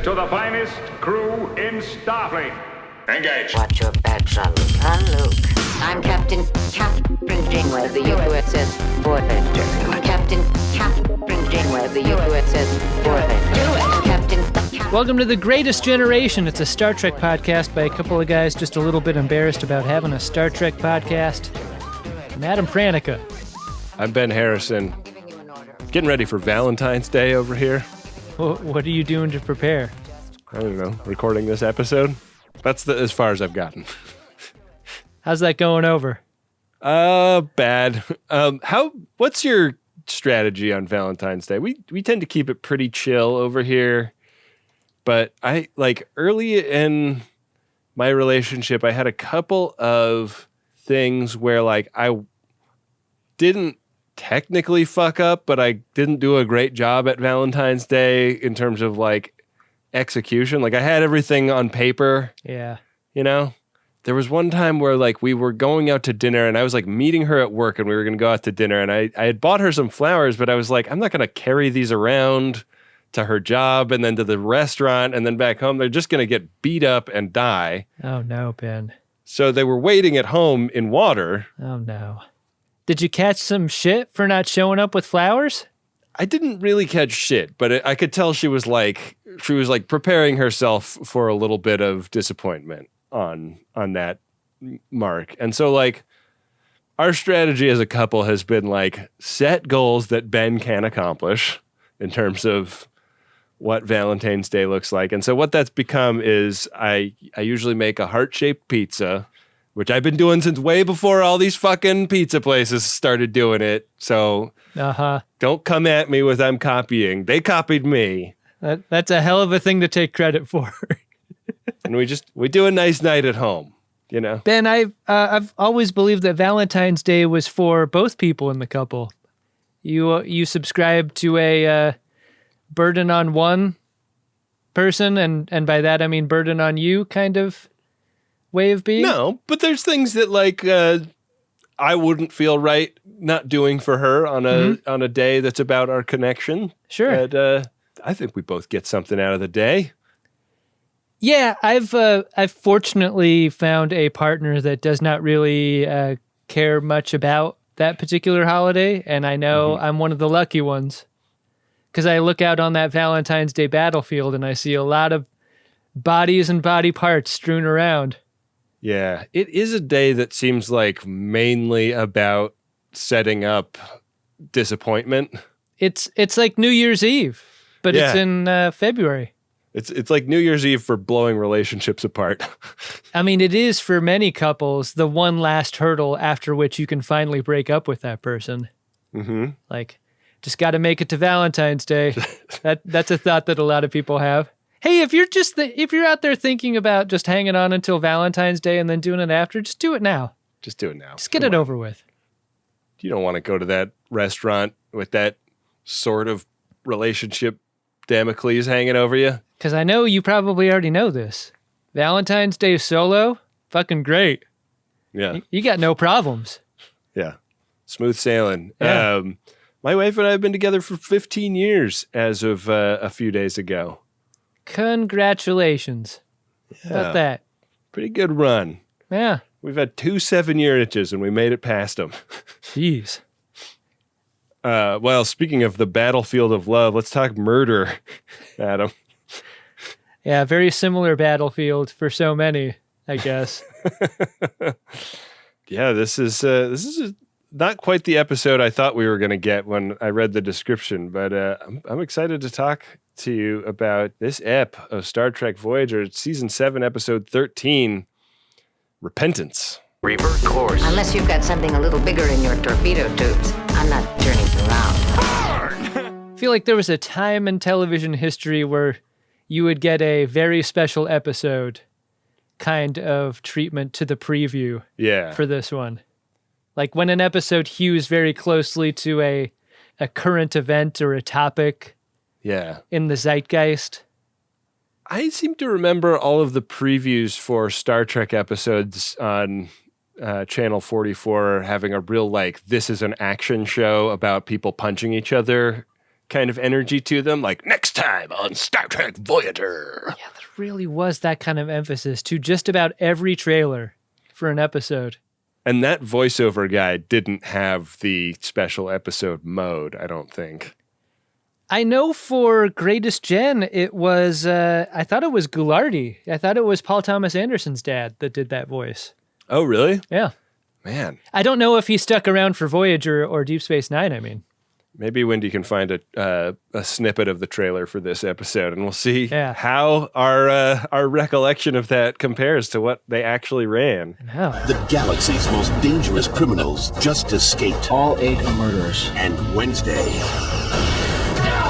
to the finest crew in Starfleet. Engage. Watch your back, son. On Luke. I'm Captain Janeway of the USS Voyager. Captain Janeway of the USS Voyager. Captain. Welcome to the Greatest Generation. It's a Star Trek podcast by a couple of guys just a little bit embarrassed about having a Star Trek podcast. I'm Adam Pranica. I'm Ben Harrison. Getting ready for Valentine's Day over here. What are you doing to prepare? I don't know. Recording this episode. That's as far as I've gotten. How's that going over? Bad. What's your strategy on Valentine's Day? We tend to keep it pretty chill over here. But early in my relationship, I had a couple of things where I didn't technically fuck up, but I didn't do a great job at Valentine's Day in terms of execution. I had everything on paper. Yeah. You know? There was one time where we were going out to dinner and I was meeting her at work and we were going to go out to dinner and I had bought her some flowers, but I was I'm not going to carry these around to her job and then to the restaurant and then back home. They're just going to get beat up and die. Oh no, Ben. So they were waiting at home in water. Oh no. Did you catch some shit for not showing up with flowers? I didn't really catch shit, but I could tell she was preparing herself for a little bit of disappointment on that mark. And so our strategy as a couple has been set goals that Ben can accomplish in terms of what Valentine's Day looks like. And so what that's become is I usually make a heart-shaped pizza, which I've been doing since way before all these fucking pizza places started doing it. So don't come at me with I'm copying. They copied me. That's a hell of a thing to take credit for. And we do a nice night at home, you know? Ben, I've always believed that Valentine's Day was for both people in the couple. You subscribe to a burden on one person, and by that I mean burden on you kind of way of being? No, but there's things that I wouldn't feel right not doing for her on a day that's about our connection. Sure. But I think we both get something out of the day. Yeah, I've fortunately found a partner that does not really care much about that particular holiday, and I know I'm one of the lucky ones because I look out on that Valentine's Day battlefield and I see a lot of bodies and body parts strewn around. Yeah, it is a day that seems mainly about setting up disappointment. It's like New Year's Eve, but it's in February. It's like New Year's Eve for blowing relationships apart. I mean, it is for many couples the one last hurdle after which you can finally break up with that person. Mm-hmm. Just got to make it to Valentine's Day. That's a thought that a lot of people have. Hey, if you're out there thinking about just hanging on until Valentine's Day and then doing it after, just do it now. Just do it now. Just get it over with. You don't want to go to that restaurant with that sort of relationship Damocles hanging over you. Because I know you probably already know this. Valentine's Day solo, fucking great. Yeah. You got no problems. Yeah. Smooth sailing. Yeah. My wife and I have been together for 15 years as of a few days ago. Congratulations. Yeah. About that. Pretty good run. Yeah. We've had 2 7-year itches and we made it past them. Jeez. Well, speaking of the battlefield of love, let's talk murder, Adam. Yeah, very similar battlefield for so many, I guess. Yeah, this is not quite the episode I thought we were going to get when I read the description, but I'm excited to talk to you about this ep of Star Trek Voyager, Season 7, Episode 13, Repentance. Revert course. Unless you've got something a little bigger in your torpedo tubes, I'm not turning around. I feel like there was a time in television history where you would get a very special episode kind of treatment to the preview for this one. Like when an episode hews very closely to a current event or a topic in the zeitgeist. I seem to remember all of the previews for Star Trek episodes on Channel 44 having a real, this is an action show about people punching each other kind of energy to them, like next time on Star Trek Voyager. Yeah, there really was that kind of emphasis to just about every trailer for an episode. And that voiceover guy didn't have the special episode mode, I don't think. I know for Greatest Gen, it was, I thought it was Goulardi. I thought it was Paul Thomas Anderson's dad that did that voice. Oh, really? Yeah. Man. I don't know if he stuck around for Voyager or Deep Space Nine, I mean. Maybe Wendy can find a snippet of the trailer for this episode, and we'll see how our recollection of that compares to what they actually ran. The galaxy's most dangerous criminals just escaped. All 8 are murderers. And Wednesday,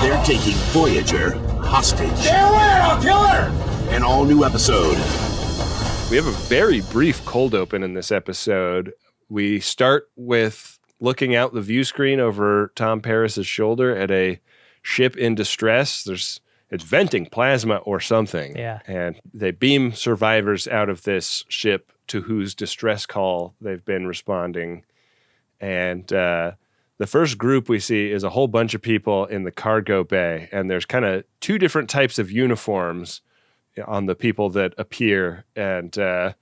they're taking Voyager hostage. Stay away, I'll kill her! An all-new episode. We have a very brief cold open in this episode. We start with looking out the view screen over Tom Paris's shoulder at a ship in distress. It's venting plasma or something. Yeah. And they beam survivors out of this ship to whose distress call they've been responding. And the first group we see is a whole bunch of people in the cargo bay. And there's kind of 2 different types of uniforms on the people that appear. And the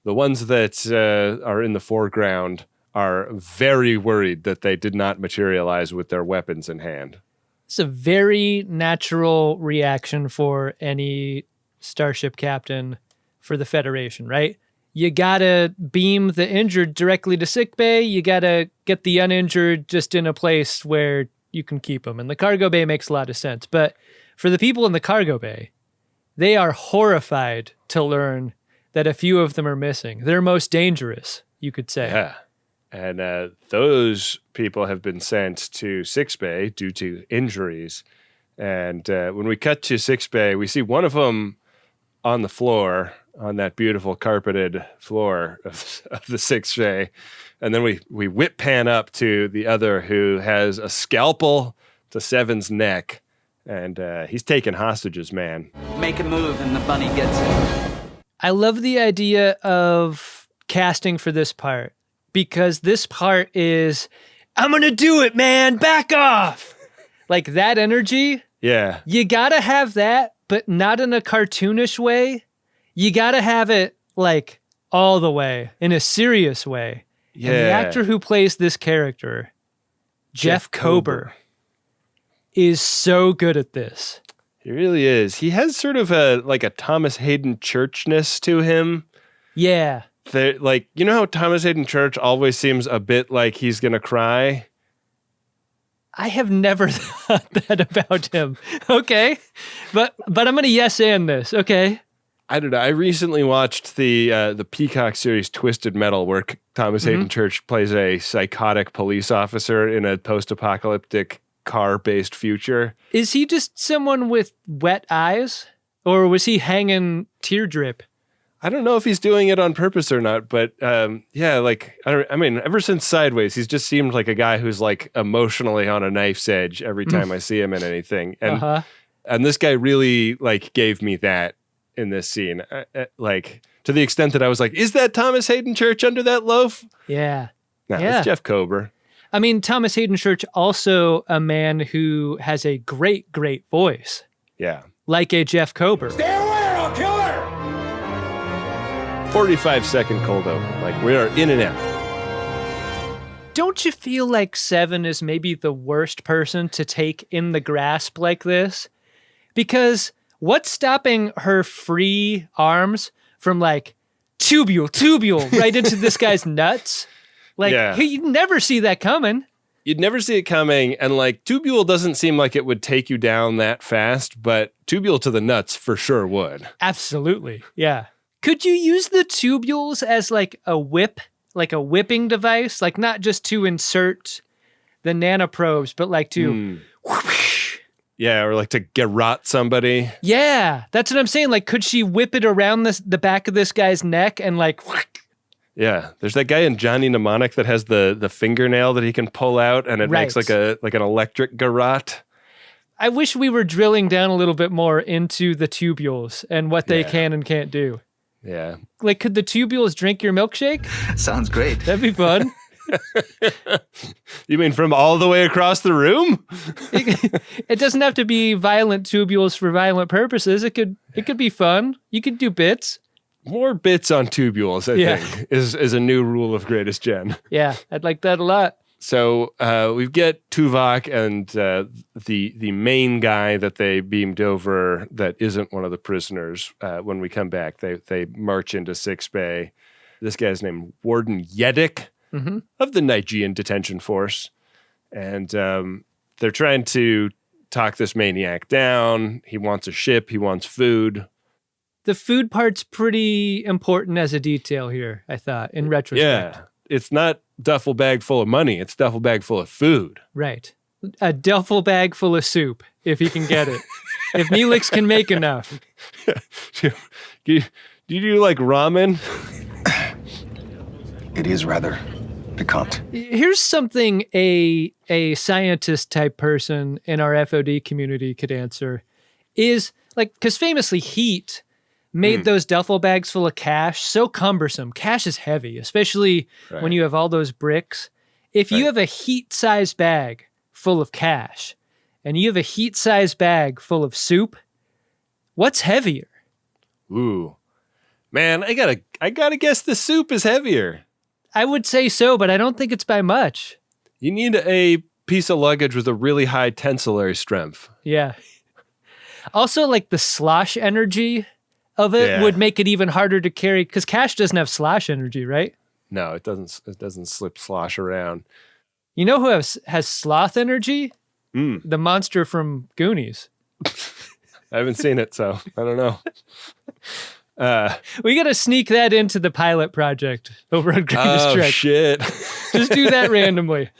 ones that are in the foreground are very worried that they did not materialize with their weapons in hand. It's a very natural reaction for any starship captain for the Federation, right? You gotta beam the injured directly to sickbay. You gotta get the uninjured just in a place where you can keep them. And the cargo bay makes a lot of sense. But for the people in the cargo bay, they are horrified to learn that a few of them are missing. They're most dangerous, you could say. Yeah. And those people have been sent to sickbay due to injuries. And when we cut to sickbay, we see one of them on the floor, on that beautiful carpeted floor of the sickbay. And then we whip pan up to the other who has a scalpel to Seven's neck. And he's taking hostages, man. Make a move and the bunny gets it. I love the idea of casting for this part. Because this part is, I'm going to do it, man, back off. Like that energy. Yeah. You got to have that, but not in a cartoonish way. You got to have it like all the way, in a serious way. Yeah. And the actor who plays this character, Jeff Kober, is so good at this. He really is. He has sort of a Thomas Hayden Churchness to him. Yeah. Like, you know how Thomas Hayden Church always seems a bit like he's going to cry? I have never thought that about him. Okay. But I'm going to yes and this. Okay. I don't know. I recently watched the Peacock series Twisted Metal, where Thomas Hayden Church plays a psychotic police officer in a post-apocalyptic car-based future. Is he just someone with wet eyes? Or was he hanging tear drip? I don't know if he's doing it on purpose or not, but yeah, like, I mean, ever since Sideways, he's just seemed like a guy who's like emotionally on a knife's edge every time I see him in anything. And and this guy really like gave me that in this scene, like to the extent that I was like, is that Thomas Hayden Church under that loaf? Yeah. No, yeah. It's Jeff Kober. I mean, Thomas Hayden Church, also a man who has a great, great voice. Yeah. Like a Jeff Kober. Stay away or I'll kill her! 45-second cold open. Like, we are in and out. Don't you feel like Seven is maybe the worst person to take in the grasp like this? Because what's stopping her free arms from like tubule right into this guy's nuts? Like, you'd never see that coming. You'd never see it coming. And like, tubule doesn't seem like it would take you down that fast, but tubule to the nuts for sure would. Absolutely. Yeah. Could you use the tubules as like a whip, like a whipping device? Like not just to insert the nanoprobes, but like to... Yeah, or like to garrote somebody. Yeah, that's what I'm saying. Like, could she whip it around the back of this guy's neck and like... Yeah, there's that guy in Johnny Mnemonic that has the fingernail that he can pull out and it makes like an electric garrote. I wish we were drilling down a little bit more into the tubules and what they can and can't do. Yeah. Like, could the tubules drink your milkshake? Sounds great. That'd be fun. You mean from all the way across the room? It doesn't have to be violent tubules for violent purposes. It could be fun. You could do bits. More bits on tubules, I think, is a new rule of Greatest Gen. Yeah, I'd like that a lot. So we get Tuvok and the main guy that they beamed over that isn't one of the prisoners. When we come back, they march into Six Bay. This guy's named Warden Yedick of the Nigean Detention Force. And they're trying to talk this maniac down. He wants a ship. He wants food. The food part's pretty important as a detail here, I thought, in retrospect. Yeah. It's not duffel bag full of money. It's duffel bag full of food. Right. A duffel bag full of soup, if he can get it. If Neelix can make enough. Do you do like ramen? It is rather piquant. Here's something a scientist type person in our FOD community could answer. Is like, because famously heat made those duffel bags full of cash so cumbersome. Cash is heavy, especially when you have all those bricks. If you have a heat-sized bag full of cash and you have a heat-sized bag full of soup, what's heavier? Ooh. Man, I gotta guess the soup is heavier. I would say so, but I don't think it's by much. You need a piece of luggage with a really high tensillary strength. Yeah. Also, like the slosh energy of it would make it even harder to carry, because cash doesn't have slosh energy, right? No, it doesn't. It doesn't slip slosh around. You know who has sloth energy? The monster from Goonies. I haven't seen it, so I don't know. We got to sneak that into the pilot project over on Greatest Trek. Shit. Just do that randomly.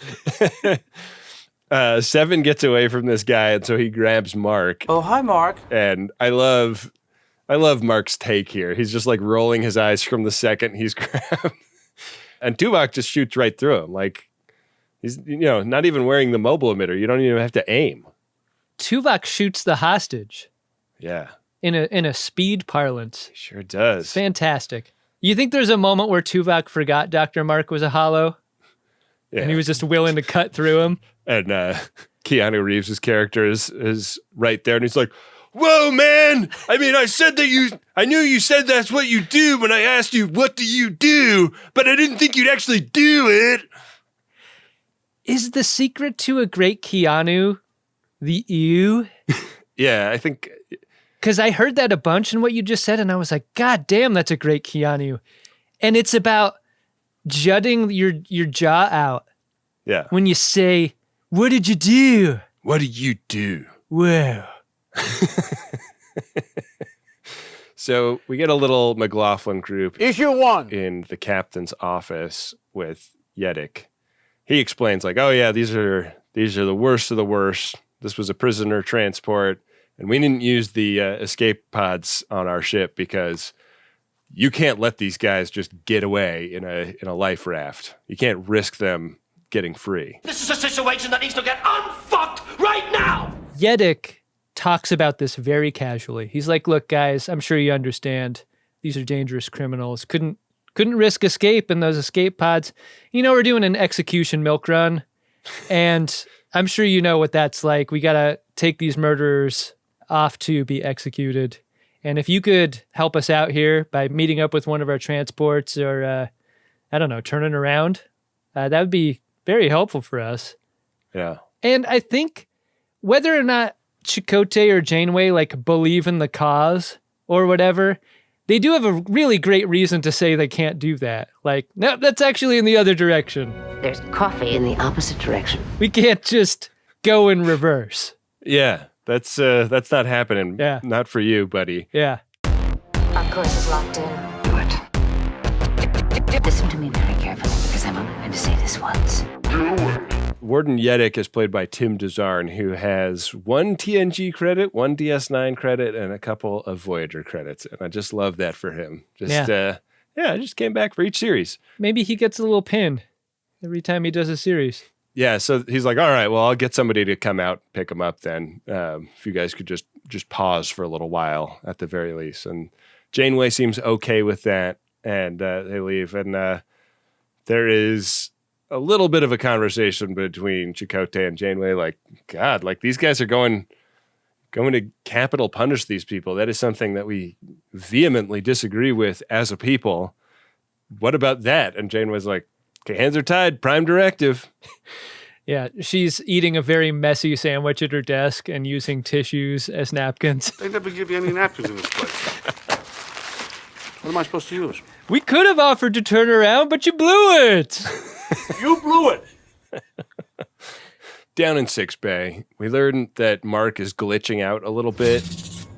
Seven gets away from this guy, and so he grabs Mark. Oh, hi, Mark. And I love Mark's take here. He's just like rolling his eyes from the second he's grabbed. And Tuvok just shoots right through him. Like, he's, not even wearing the mobile emitter. You don't even have to aim. Tuvok shoots the hostage. Yeah. In a speed parlance. He sure does. Fantastic. You think there's a moment where Tuvok forgot Dr. Mark was a hollow? Yeah. And he was just willing to cut through him? And Keanu Reeves' character is right there, and he's like, "Whoa, man! I mean, I knew you said that's what you do when I asked you, what do you do? But I didn't think you'd actually do it." Is the secret to a great Keanu the ew? Yeah, I think. Because I heard that a bunch in what you just said, and I was like, God damn, that's a great Keanu. And it's about jutting your jaw out. Yeah. When you say, "What did you do?" What do you do? Whoa. So we get a little McLaughlin group. Issue 1. In the captain's office with Yedick. He explains like, "Oh yeah, these are the worst of the worst. This was a prisoner transport, and we didn't use the escape pods on our ship because you can't let these guys just get away in a life raft. You can't risk them getting free." This is a situation that needs to get unfucked right now! Yedick talks about this very casually. He's like, "Look, guys, I'm sure you understand. These are dangerous criminals. Couldn't risk escape in those escape pods. We're doing an execution milk run, and I'm sure you know what that's like. We got to take these murderers off to be executed. And if you could help us out here by meeting up with one of our transports or, I don't know, turning around, that would be very helpful for us." Yeah. And I think whether or not Chakotay or Janeway believe in the cause or whatever, they do have a really great reason to say they can't do that. No, that's actually in the other direction. There's coffee in the opposite direction. We can't just go in reverse. Yeah. That's not happening. Yeah. Not for you, buddy. Yeah. Our course is locked in. What? Listen to me very carefully, because I'm only going to say this once. Warden Yedick is played by Tim DeZarn, who has 1 TNG credit, 1 DS9 credit, and a couple of Voyager credits. And I just love that for him. I just came back for each series. Maybe he gets a little pin every time he does a series. Yeah, so he's like, "All right, well, I'll get somebody to come out, pick him up then. If you guys could just pause for a little while at the very least." And Janeway seems okay with that, and they leave. And there is a little bit of a conversation between Chakotay and Janeway. Like, God, like these guys are going to capital punish these people. That is something that we vehemently disagree with as a people. What about that? And Janeway's like, okay, hands are tied, prime directive. Yeah, she's eating a very messy sandwich at her desk and using tissues as napkins. They never give you any napkins in this place. What am I supposed to use? We could have offered to turn around, but you blew it. You blew it. Down in 6 Bay, we learned that Mark is glitching out a little bit.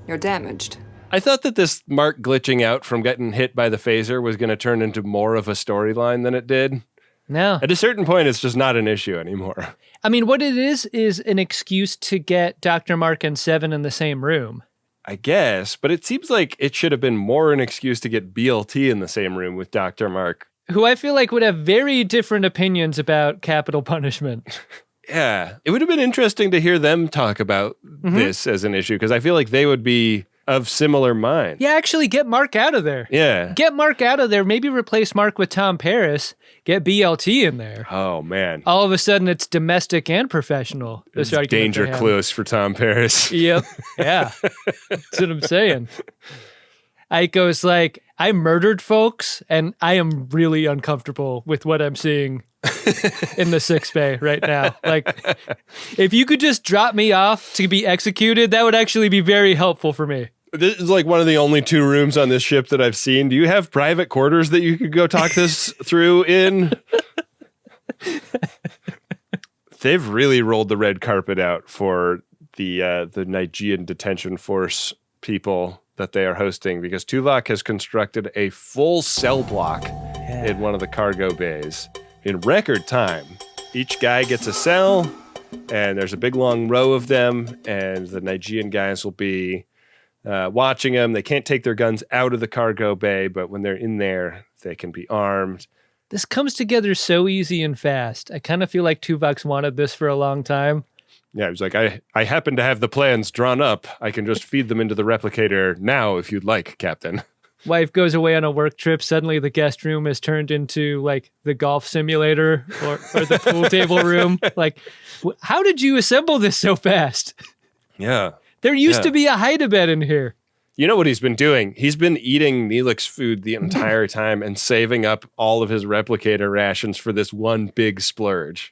You're damaged. I thought that this Mark glitching out from getting hit by the phaser was going to turn into more of a storyline than it did. No. At a certain point, it's just not an issue anymore. I mean, what it is an excuse to get Dr. Mark and Seven in the same room. I guess, but it seems like it should have been more an excuse to get BLT in the same room with Dr. Mark. Who I feel like would have very different opinions about capital punishment. Yeah. It would have been interesting to hear them talk about this as an issue, because I feel like they would be of similar mind. Yeah, actually get Mark out of there. Yeah. Get Mark out of there. Maybe replace Mark with Tom Paris. Get BLT in there. Oh, man. All of a sudden, it's domestic and professional. It's danger close for Tom Paris. Yep. Yeah. That's what I'm saying. Aiko's like, I murdered folks, and I am really uncomfortable with what I'm seeing in the 6 Bay right now. Like, if you could just drop me off to be executed, that would actually be very helpful for me. This is like one of the only 2 rooms on this ship that I've seen. Do you have private quarters that you could go talk this through in? They've really rolled the red carpet out for the Nigean detention force people that they are hosting, because Tuvok has constructed a full cell block in one of the cargo bays in record time. Each guy gets a cell, and there's a big long row of them, and the Nigean guys will be watching them. They can't take their guns out of the cargo bay, but when they're in there, they can be armed. This comes together so easy and fast. I kind of feel like Tuvok's wanted this for a long time. Yeah, he was like, I happen to have the plans drawn up. I can just feed them into the replicator now if you'd like, Captain. Wife goes away on a work trip. Suddenly the guest room is turned into like the golf simulator or the pool table room. Like, how did you assemble this so fast? Yeah. There used to be a hide-a-bed in here. You know what he's been doing? He's been eating Neelix's food the entire time and saving up all of his replicator rations for this one big splurge.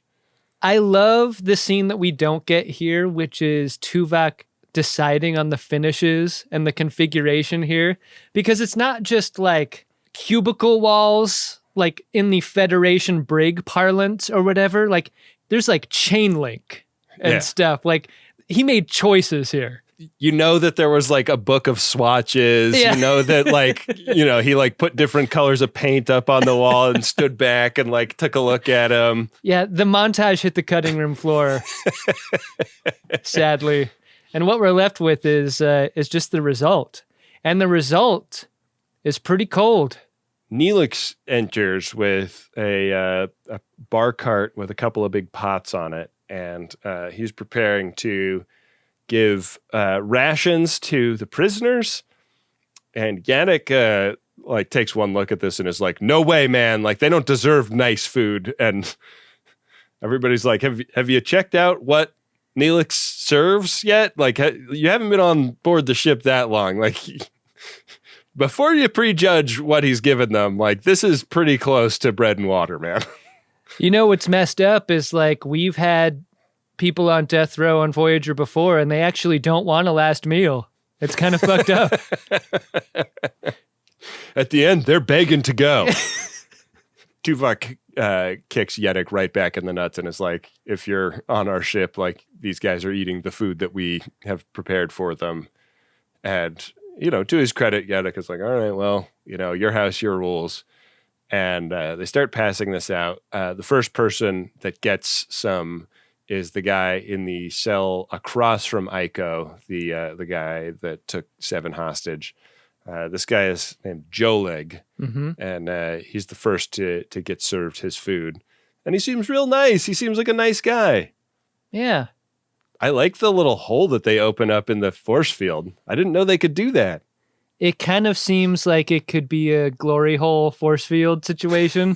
I love the scene that we don't get here, which is Tuvok deciding on the finishes and the configuration here, because it's not just like cubicle walls, like in the Federation brig parlance or whatever. Like there's like chain link and stuff. Like he made choices here. You know that there was like a book of swatches. Yeah. You know that like, you know, he like put different colors of paint up on the wall and stood back and like took a look at them. Yeah, the montage hit the cutting room floor, sadly. And what we're left with is just the result. And the result is pretty cold. Neelix enters with a bar cart with a couple of big pots on it. And he's preparing to give rations to the prisoners. And Yannick like takes one look at this and is like, no way, man. Like they don't deserve nice food. And everybody's like, have you checked out what Neelix serves yet? Like you haven't been on board the ship that long. Like before you prejudge what he's given them, like this is pretty close to bread and water, man. You know what's messed up is like we've had people on death row on Voyager before, and they actually don't want a last meal. It's kind of fucked up. At the end, they're begging to go. Tuvok kicks Yannick right back in the nuts and is like, if you're on our ship, like these guys are eating the food that we have prepared for them. And, you know, to his credit, Yannick is like, all right, well, you know, your house, your rules. And they start passing this out. The first person that gets some is the guy in the cell across from Aiko, the guy that took Seven hostage. This guy is named Joleg, and he's the first to get served his food. And he seems real nice. He seems like a nice guy. Yeah. I like the little hole that they open up in the force field. I didn't know they could do that. It kind of seems like it could be a glory hole force field situation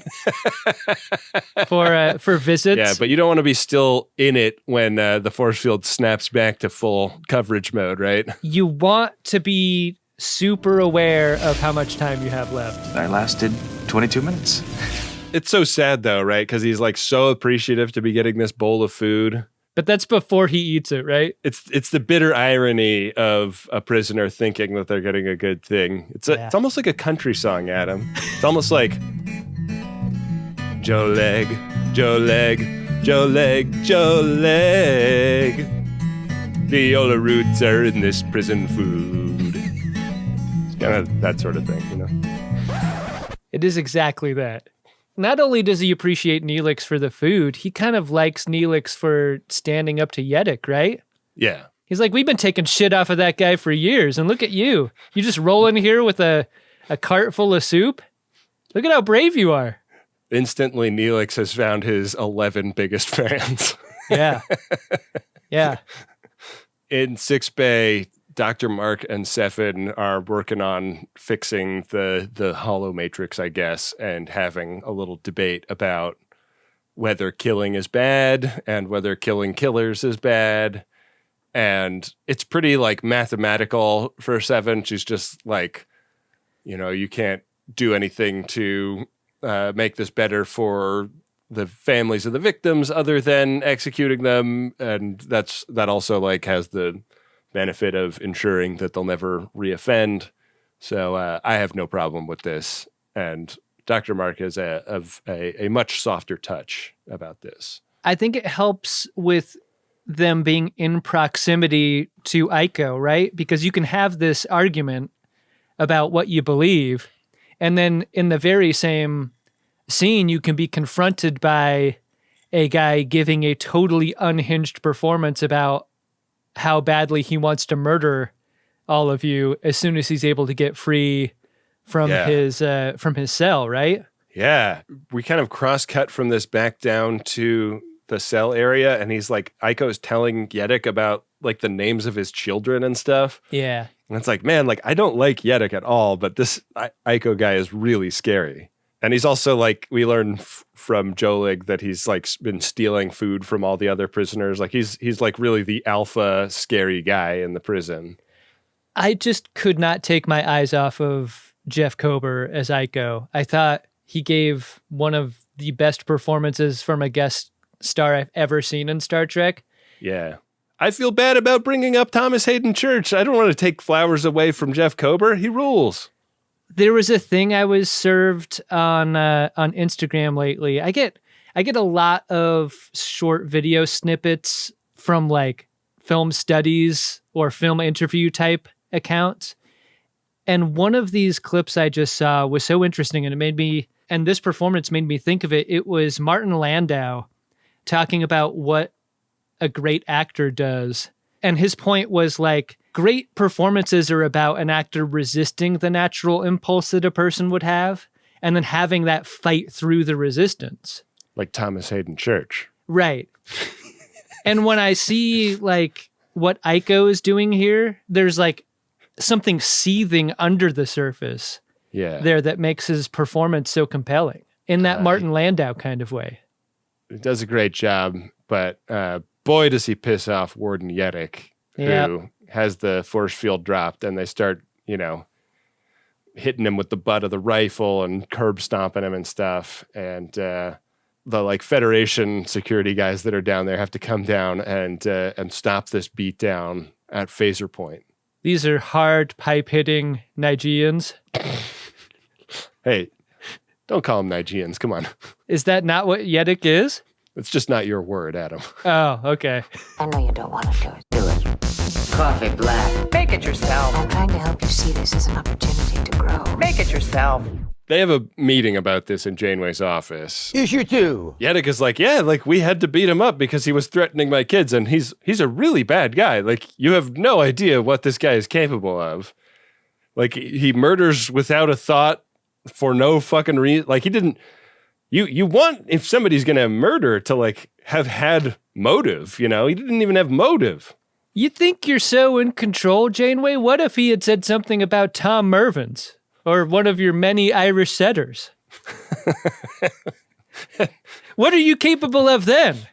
for visits. Yeah, but you don't want to be still in it when the force field snaps back to full coverage mode, right? You want to be super aware of how much time you have left. I lasted 22 minutes. It's so sad though, right? Because he's like so appreciative to be getting this bowl of food. But that's before he eats it, right? It's the bitter irony of a prisoner thinking that they're getting a good thing. It's almost like a country song, Adam. It's almost like Joe Leg, Joe Leg, Joe Leg, Joe Leg. Viola roots are in this prison food. It's kind of that sort of thing, you know? It is exactly that. Not only does he appreciate Neelix for the food, he kind of likes Neelix for standing up to Yedick, right? Yeah. He's like, we've been taking shit off of that guy for years, and look at you. You just roll in here with a cart full of soup? Look at how brave you are. Instantly, Neelix has found his 11 biggest fans. Yeah. Yeah. In 6 Bay, Dr. Mark and Sefin are working on fixing the hollow matrix, I guess, and having a little debate about whether killing is bad and whether killing killers is bad. And it's pretty like mathematical for Sefin. She's just like, you know, you can't do anything to make this better for the families of the victims other than executing them. And that also like has the benefit of ensuring that they'll never reoffend. So I have no problem with this. And Dr. Mark has a much softer touch about this. I think it helps with them being in proximity to Aiko, right? Because you can have this argument about what you believe, and then in the very same scene, you can be confronted by a guy giving a totally unhinged performance about how badly he wants to murder all of you as soon as he's able to get free from his cell, right? Yeah. We kind of cross-cut from this back down to the cell area, and he's like, Aiko's telling Yedick about like the names of his children and stuff. Yeah. And it's like, man, like I don't like Yedick at all, but this Aiko guy is really scary. And he's also like, we learn from Jolig that he's like been stealing food from all the other prisoners. Like he's like really the alpha scary guy in the prison. I just could not take my eyes off of Jeff Kober as Aiko. I thought he gave one of the best performances from a guest star I've ever seen in Star Trek. Yeah. I feel bad about bringing up Thomas Hayden Church. I don't want to take flowers away from Jeff Kober. He rules. There was a thing I was served on Instagram lately. I get a lot of short video snippets from like film studies or film interview type accounts. And one of these clips I just saw was so interesting, and this performance made me think of it. It was Martin Landau talking about what a great actor does. And his point was like, great performances are about an actor resisting the natural impulse that a person would have and then having that fight through the resistance. Like Thomas Hayden Church. Right. And when I see like what Aiko is doing here, there's like something seething under the surface there that makes his performance so compelling in that Martin Landau kind of way. He does a great job, but boy, does he piss off Warden Yedick, who has the force field dropped, and they start, you know, hitting him with the butt of the rifle and curb stomping him and stuff. And the like Federation security guys that are down there have to come down and stop this beatdown at phaser point. These are hard pipe hitting Nigerians. Hey, don't call them Nigerians. Come on. Is that not what Yedick is? It's just not your word, Adam. Oh, okay. I know you don't want to do it. Coffee black. Make it yourself. I'm trying to help you see this as an opportunity to grow. Make it yourself. They have a meeting about this in Janeway's office. Issue 2. Yedick is like, yeah, like we had to beat him up because he was threatening my kids, and he's a really bad guy. Like, you have no idea what this guy is capable of. Like, he murders without a thought for no fucking reason. Like, he didn't... You want, if somebody's going to murder, to, like, have had motive, you know? He didn't even have motive. You think you're so in control, Janeway? What if he had said something about Tom Mervyn's or one of your many Irish setters? What are you capable of then?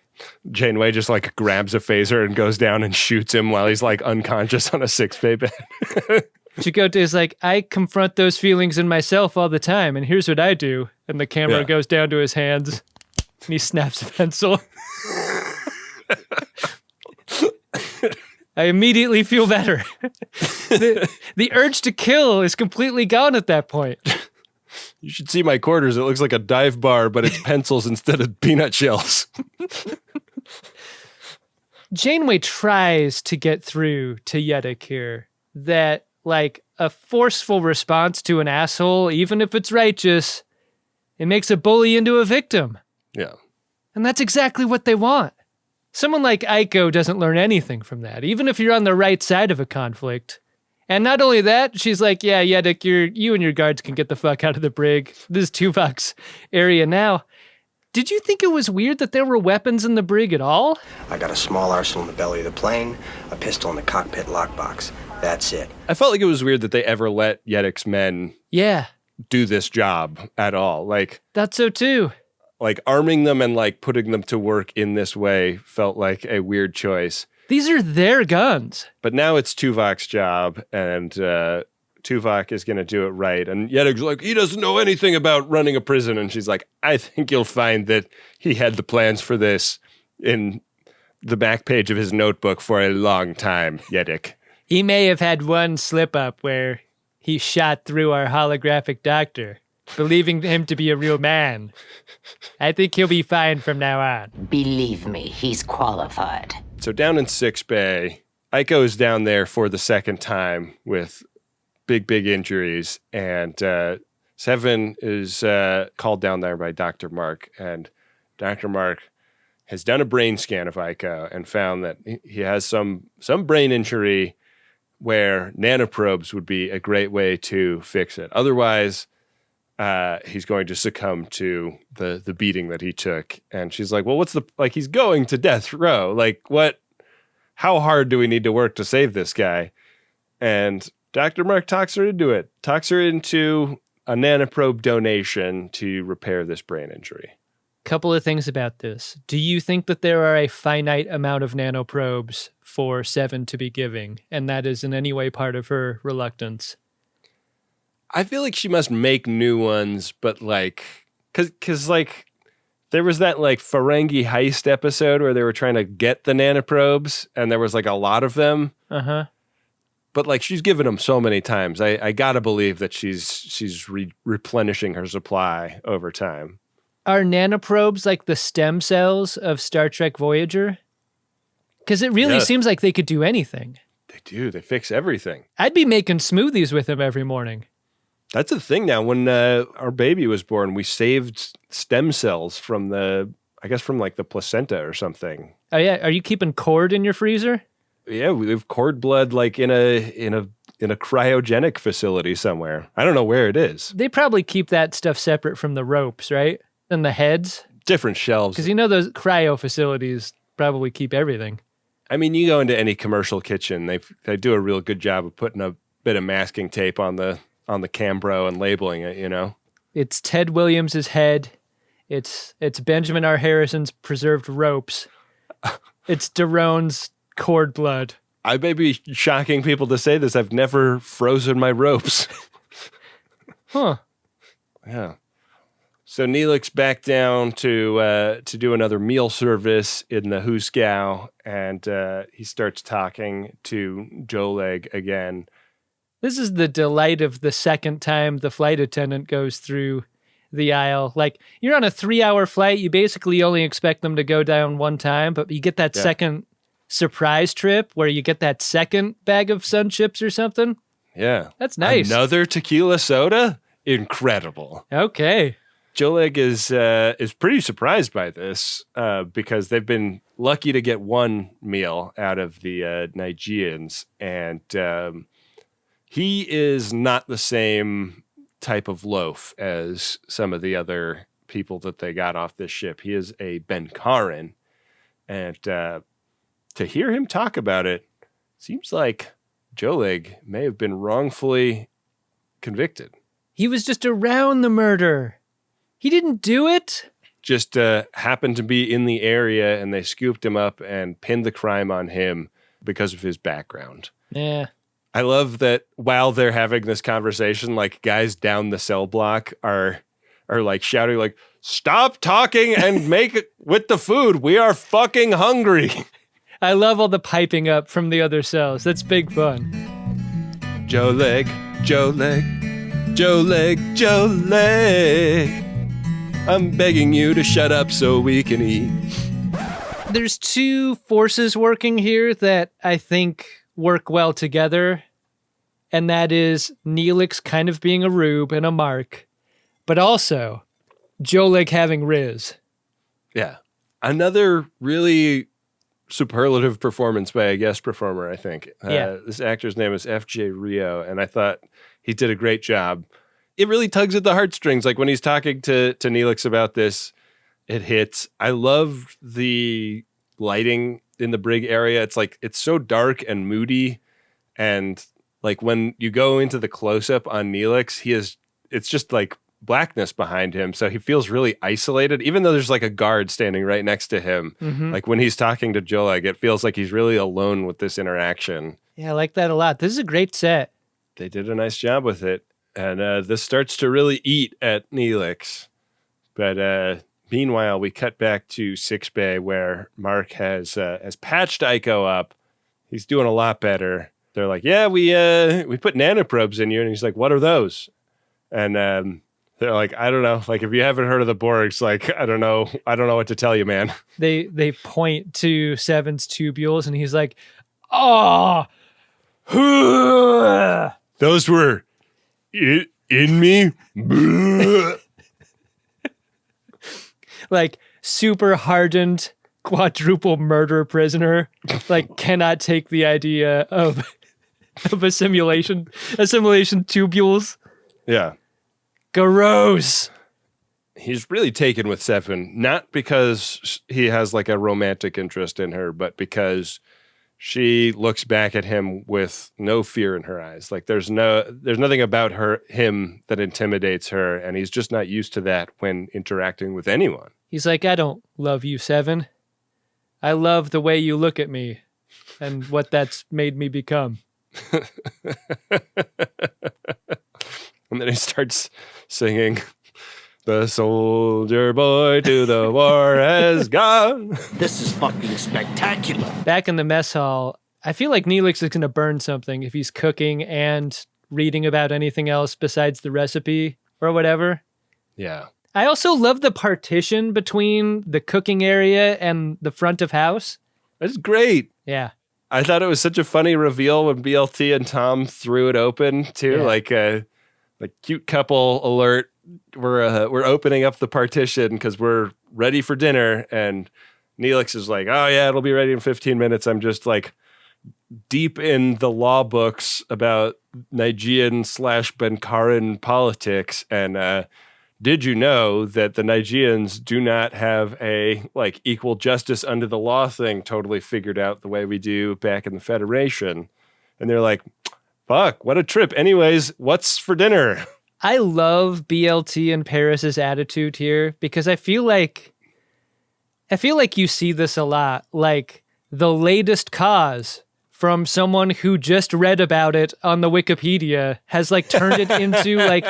Janeway just like grabs a phaser and goes down and shoots him while he's like unconscious on a 6-bay bed. Chakotay is like, I confront those feelings in myself all the time, and here's what I do. And the camera goes down to his hands, and he snaps a pencil. I immediately feel better. The urge to kill is completely gone at that point. You should see my quarters. It looks like a dive bar, but it's pencils instead of peanut shells. Janeway tries to get through to Yedick here that, like, a forceful response to an asshole, even if it's righteous, it makes a bully into a victim. Yeah. And that's exactly what they want. Someone like Aiko doesn't learn anything from that, even if you're on the right side of a conflict. And not only that, she's like, yeah, Yedick, you and your guards can get the fuck out of the brig. This is Tuvok's area now. Did you think it was weird that there were weapons in the brig at all? I got a small arsenal in the belly of the plane, a pistol in the cockpit lockbox. That's it. I felt like it was weird that they ever let Yedick's men do this job at all. Like, that's so too. Like arming them and like putting them to work in this way felt like a weird choice. These are their guns. But now it's Tuvok's job, and Tuvok is going to do it right. And Yedick's like, he doesn't know anything about running a prison. And she's like, I think you'll find that he had the plans for this in the back page of his notebook for a long time, Yedick. He may have had one slip up where he shot through our holographic doctor, believing him to be a real man. I think he'll be fine from now on. Believe me, he's qualified. So down in 6 Bay, Aiko is down there for the second time with big injuries. And 7 is called down there by Dr. Mark. And Dr. Mark has done a brain scan of Aiko and found that he has some brain injury where nanoprobes would be a great way to fix it. Otherwise, he's going to succumb to the beating that he took. And she's like, well, he's going to death row. Like, how hard do we need to work to save this guy? And Dr. Mark talks her into it, talks her into a nanoprobe donation to repair this brain injury. Couple of things about this. Do you think that there are a finite amount of nanoprobes for 7 to be giving, and that is in any way part of her reluctance? I feel like she must make new ones, but like, cause like there was that like Ferengi heist episode where they were trying to get the nanoprobes and there was like a lot of them. Uh-huh. But like she's given them so many times. I gotta believe that she's replenishing her supply over time. Are nanoprobes like the stem cells of Star Trek Voyager? Because it really seems like they could do anything. They do. They fix everything. I'd be making smoothies with them every morning. That's the thing now. When our baby was born, we saved stem cells from from like the placenta or something. Oh yeah, are you keeping cord in your freezer? Yeah, we have cord blood like in a cryogenic facility somewhere. I don't know where it is. They probably keep that stuff separate from the ropes, right? And the heads. Different shelves. Because those cryo facilities probably keep everything. I mean, you go into any commercial kitchen, they do a real good job of putting a bit of masking tape on the Cambro and labeling it, you know? It's Ted Williams' head. It's Benjamin R. Harrison's preserved ropes. It's Darone's cord blood. I may be shocking people to say this. I've never frozen my ropes. Huh. Yeah. So Neelix's back down to do another meal service in the Hooskow, and he starts talking to Joleg again. This is the delight of the second time the flight attendant goes through the aisle. Like, you're on a 3-hour flight. You basically only expect them to go down one time, but you get that second surprise trip where you get that second bag of Sun Chips or something. Yeah. That's nice. Another tequila soda? Incredible. Okay. Joleg is pretty surprised by this because they've been lucky to get one meal out of the Nigerians, and he is not the same type of loaf as some of the other people that they got off this ship. He is a Benkaran, and to hear him talk about it, seems like Jolig may have been wrongfully convicted. He was just around the murder. He didn't do it. Just happened to be in the area, and they scooped him up and pinned the crime on him because of his background. Yeah. I love that while they're having this conversation, like guys down the cell block are like shouting like, "Stop talking and make it with the food. We are fucking hungry." I love all the piping up from the other cells. That's big fun. Jolig, Jolig, Jolig, Jolig. I'm begging you to shut up so we can eat. There's two forces working here that I think work well together, and that is Neelix kind of being a rube and a mark, but also Jolig having Riz. Yeah. Another really superlative performance by a guest performer, I think. Yeah. This actor's name is F.J. Rio, and I thought he did a great job. It really tugs at the heartstrings. Like when he's talking to Neelix about this, it hits. I love the lighting in the brig area. It's like, it's so dark and moody. And like when you go into the close-up on Neelix, it's just like blackness behind him. So he feels really isolated, even though there's like a guard standing right next to him. Mm-hmm. Like when he's talking to Jolig, it feels like he's really alone with this interaction. Yeah, I like that a lot. This is a great set. They did a nice job with it. And this starts to really eat at Neelix. But meanwhile, we cut back to Sickbay where Mark has patched Ico up. He's doing a lot better. They're like, yeah, we put nanoprobes in you. And he's like, what are those? And they're like, I don't know. Like, if you haven't heard of the Borgs, like, I don't know what to tell you, man. They point to Seven's tubules, and he's like, oh, those were in me. Like super hardened quadruple murder prisoner, like cannot take the idea of assimilation tubules. Yeah. Gross. He's really taken with Seven, not because he has like a romantic interest in her, but because she looks back at him with no fear in her eyes. Like there's nothing about him that intimidates her, and he's just not used to that when interacting with anyone. He's like, I don't love you, Seven. I love the way you look at me and what that's made me become. And then he starts singing, "The soldier boy to the war has gone." This is fucking spectacular. Back in the mess hall, I feel like Neelix is going to burn something if he's cooking and reading about anything else besides the recipe or whatever. Yeah. I also love the partition between the cooking area and the front of house. That's great. Yeah. I thought it was such a funny reveal when BLT and Tom threw it open too. Yeah. Like cute couple alert. We're opening up the partition because we're ready for dinner, and Neelix is like, "Oh yeah, it'll be ready in 15 minutes." I'm just like deep in the law books about Nigerian/Benkaran politics, and did you know that the Nigerians do not have a like equal justice under the law thing totally figured out the way we do back in the Federation? And they're like, fuck, what a trip. Anyways, what's for dinner? I love BLT and Paris's attitude here because I feel like you see this a lot. Like the latest cause from someone who just read about it on the Wikipedia has like turned it into like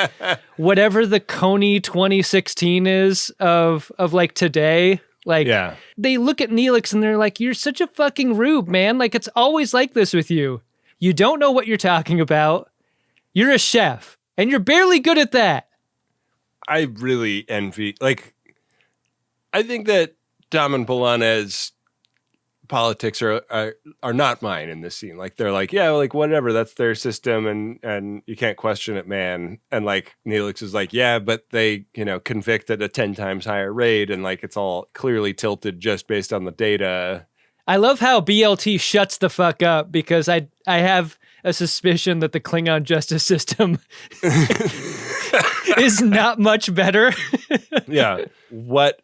whatever the Coney 2016 is of like today. Like They look at Neelix and they're like, you're such a fucking rube, man. Like it's always like this with you. You don't know what you're talking about. You're a chef and you're barely good at that. I really envy, like, I think that Dom and Bolaños politics are not mine in this scene. Like they're like, yeah, like whatever, that's their system and you can't question it, man. And like Neelix is like, yeah, but they, convict at a 10 times higher rate, and like it's all clearly tilted just based on the data. I love how BLT shuts the fuck up because I have a suspicion that the Klingon justice system is not much better. Yeah. What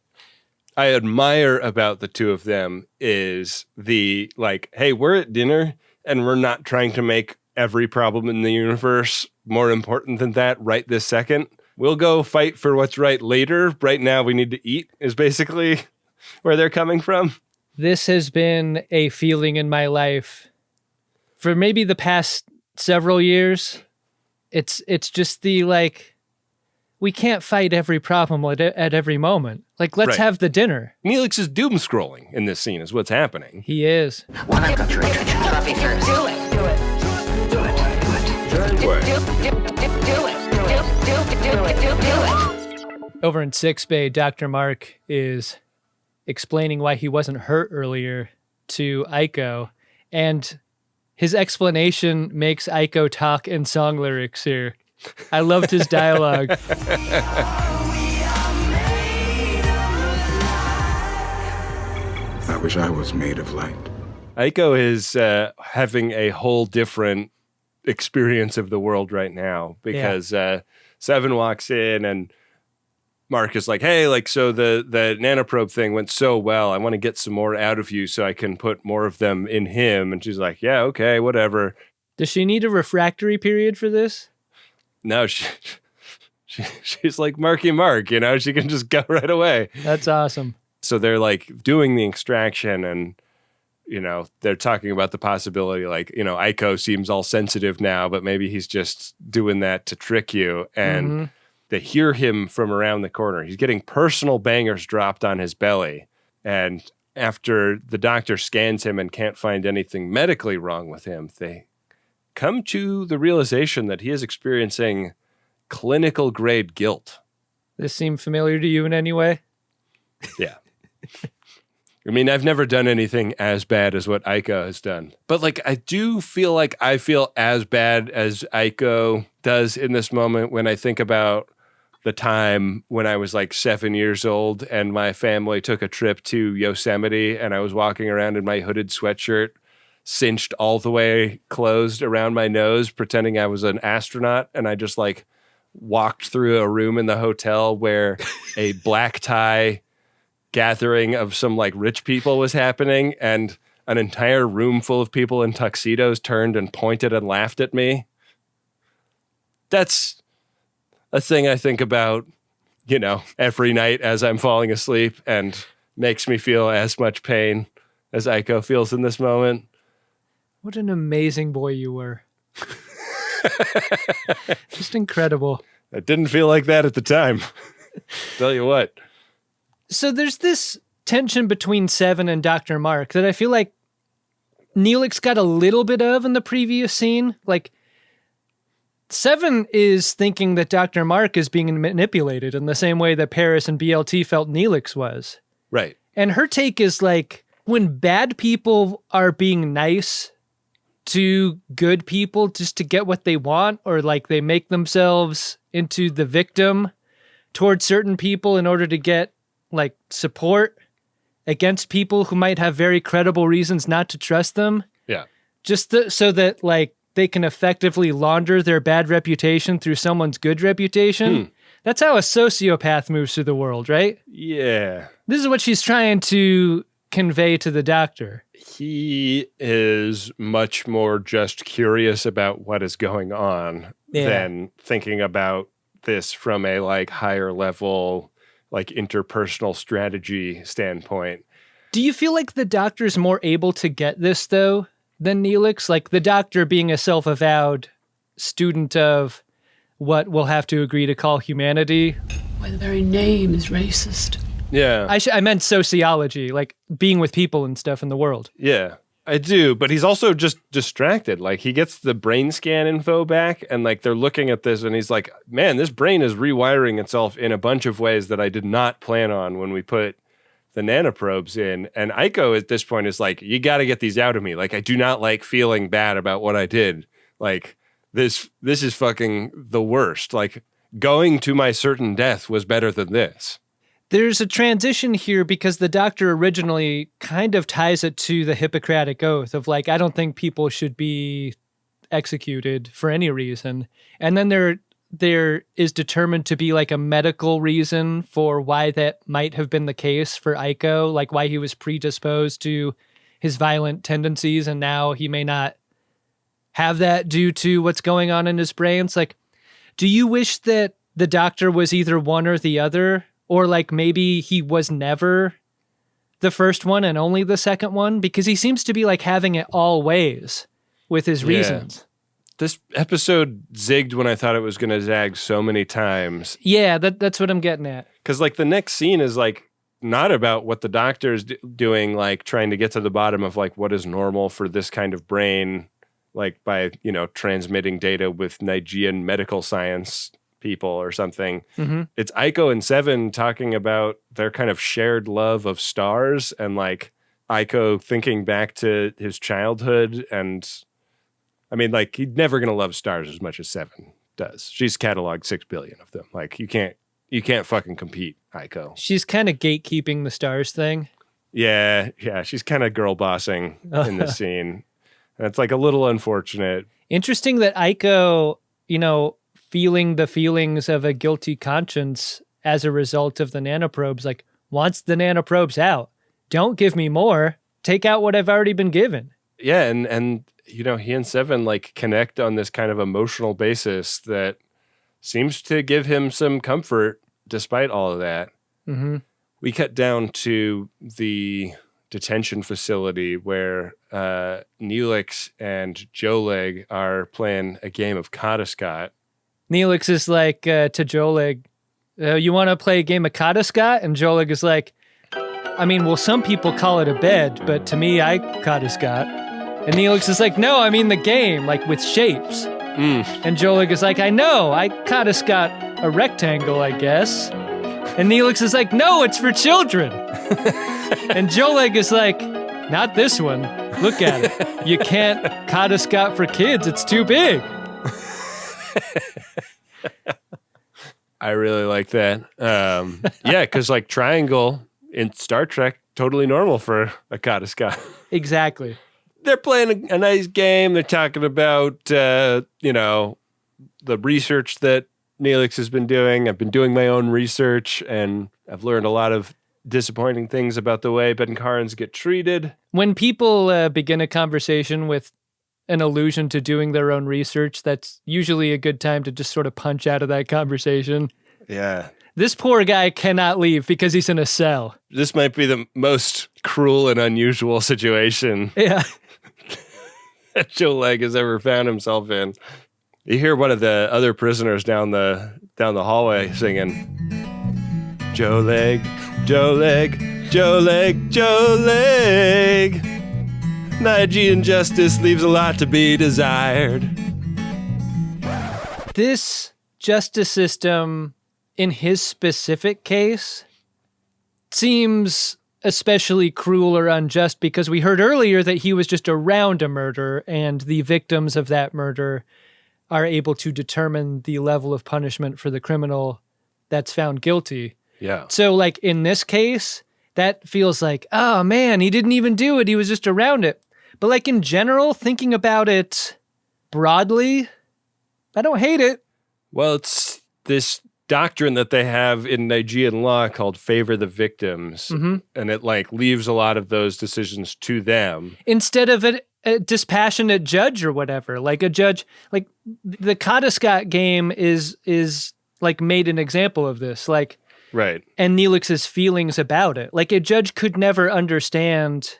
I admire about the two of them is the like, hey, we're at dinner. and we're not trying to make every problem in the universe more important than that right this second. We'll go fight for what's right later. Right now, we need to eat, is basically where they're coming from. This has been a feeling in my life for maybe the past several years. It's just the, like, we can't fight every problem at every moment. Like, let's have the dinner. Neelix is doom scrolling in this scene is what's happening. He is. Well, I've got your attention. Coffee first. Do it. Do it. Do it. Do it. Do it. Over in Six Bay, Dr. Mark is explaining why he wasn't hurt earlier to Aiko, and his explanation makes Aiko talk in song lyrics here. I loved his dialogue. I wish I was made of light. Aiko is having a whole different experience of the world right now because Seven walks in and Mark is like, hey, like, so the nanoprobe thing went so well. I want to get some more out of you so I can put more of them in him. And she's like, yeah, okay, whatever. Does she need a refractory period for this? No, she's like Marky Mark, you know, she can just go right away. That's awesome. So they're like doing the extraction and, you know, they're talking about the possibility, like, you know, Aiko seems all sensitive now, but maybe he's just doing that to trick you. And they hear him from around the corner. He's getting personal bangers dropped on his belly. And after the doctor scans him and can't find anything medically wrong with him, they come to the realization that he is experiencing clinical grade guilt. This seem familiar to you in any way? Yeah. I mean, I've never done anything as bad as what Aiko has done. But, like, I do feel like I feel as bad as Aiko does in this moment when I think about the time when I was, like, 7 years old and my family took a trip to Yosemite and I was walking around in my hooded sweatshirt, cinched all the way closed around my nose, pretending I was an astronaut. And I just, like, walked through a room in the hotel where a black tie gathering of some like rich people was happening and an entire room full of people in tuxedos turned and pointed and laughed at me. That's a thing I think about, you know, every night as I'm falling asleep and makes me feel as much pain as Aiko feels in this moment. What an amazing boy you were. Just incredible. I didn't feel like that at the time. Tell you what. So there's this tension between Seven and Dr. Mark that I feel like Neelix got a little bit of in the previous scene. Like, Seven is thinking that Dr. Mark is being manipulated in the same way that Paris and BLT felt Neelix was. Right. And her take is like, when bad people are being nice to good people just to get what they want, or like they make themselves into the victim towards certain people in order to get like support against people who might have very credible reasons not to trust them. Yeah. Just so that like they can effectively launder their bad reputation through someone's good reputation. That's how a sociopath moves through the world, right? Yeah. This is what she's trying to convey to the doctor. He is much more just curious about what is going on than thinking about this from a like higher level, like interpersonal strategy standpoint. Do you feel like the doctor's more able to get this though than Neelix? Like the doctor being a self-avowed student of what we'll have to agree to call humanity. Why, the very name is racist. Yeah. I meant sociology, like being with people and stuff in the world. Yeah, I do. But he's also just distracted. Like he gets the brain scan info back and like they're looking at this and he's like, man, this brain is rewiring itself in a bunch of ways that I did not plan on when we put the nanoprobes in. And Aiko at this point is like, you got to get these out of me. Like, I do not like feeling bad about what I did. Like this is fucking the worst. Like going to my certain death was better than this. There's a transition here because the doctor originally kind of ties it to the Hippocratic Oath of like, I don't think people should be executed for any reason. And then there is determined to be like a medical reason for why that might have been the case for Aiko, like why he was predisposed to his violent tendencies and now he may not have that due to what's going on in his brain. It's like, do you wish that the doctor was either one or the other? Or like maybe he was never the first one and only the second one? Because he seems to be like having it all ways with his reasons. This episode zigged when I thought it was going to zag so many times. Yeah, that's what I'm getting at. Because like the next scene is like not about what the doctor is doing, like trying to get to the bottom of like what is normal for this kind of brain, like by, you know, transmitting data with Nigerian medical science people or something. Mm-hmm. It's Aiko and Seven talking about their kind of shared love of stars and like Aiko thinking back to his childhood. And I mean, like he's never going to love stars as much as Seven does. She's cataloged 6 billion of them. Like you can't fucking compete, Aiko. She's kind of gatekeeping the stars thing. Yeah. She's kind of girl bossing in this scene. And it's like a little unfortunate. Interesting that Aiko, you know, feeling the feelings of a guilty conscience as a result of the nanoprobes, like wants the nanoprobes out. Don't give me more. Take out what I've already been given. Yeah, and you know, he and Seven like connect on this kind of emotional basis that seems to give him some comfort despite all of that. Mm-hmm. We cut down to the detention facility where Neelix and Joleg are playing a game of Cottascot. Neelix is like to Joleg, you want to play a game of Cottascot? And Joleg is like, I mean, well, some people call it a bed, but to me, I Cottascot. And Neelix is like, no, I mean the game, like with shapes. And Joleg is like, I know, I Cottascot a rectangle, I guess. And Neelix is like, no, it's for children. And Joleg is like, not this one. Look at it. You can't Cottascot for kids. It's too big. I really like that. Yeah, because like triangle in Star Trek, totally normal for a Cottascot. Exactly. They're playing a nice game. They're talking about, you know, the research that Neelix has been doing. I've been doing my own research, and I've learned a lot of disappointing things about the way Benkarans get treated. When people begin a conversation with an allusion to doing their own research, that's usually a good time to just sort of punch out of that conversation. Yeah. This poor guy cannot leave because he's in a cell. This might be the most cruel and unusual situation that Joleg has ever found himself in. You hear one of the other prisoners down the hallway singing, Joleg, Joleg, Joleg, Joleg. Nigerian justice leaves a lot to be desired. This justice system, in his specific case, seems especially cruel or unjust because we heard earlier that he was just around a murder and the victims of that murder are able to determine the level of punishment for the criminal that's found guilty. Yeah. So like in this case, that feels like, oh man, he didn't even do it. He was just around it. But like in general, thinking about it broadly, I don't hate it. Well, it's this doctrine that they have in Nigerian law called favor the victims. Mm-hmm. And it like leaves a lot of those decisions to them. Instead of a dispassionate judge or whatever. Like a judge, like the Cottascot game is like made an example of this. Like, right. And Neelix's feelings about it. Like a judge could never understand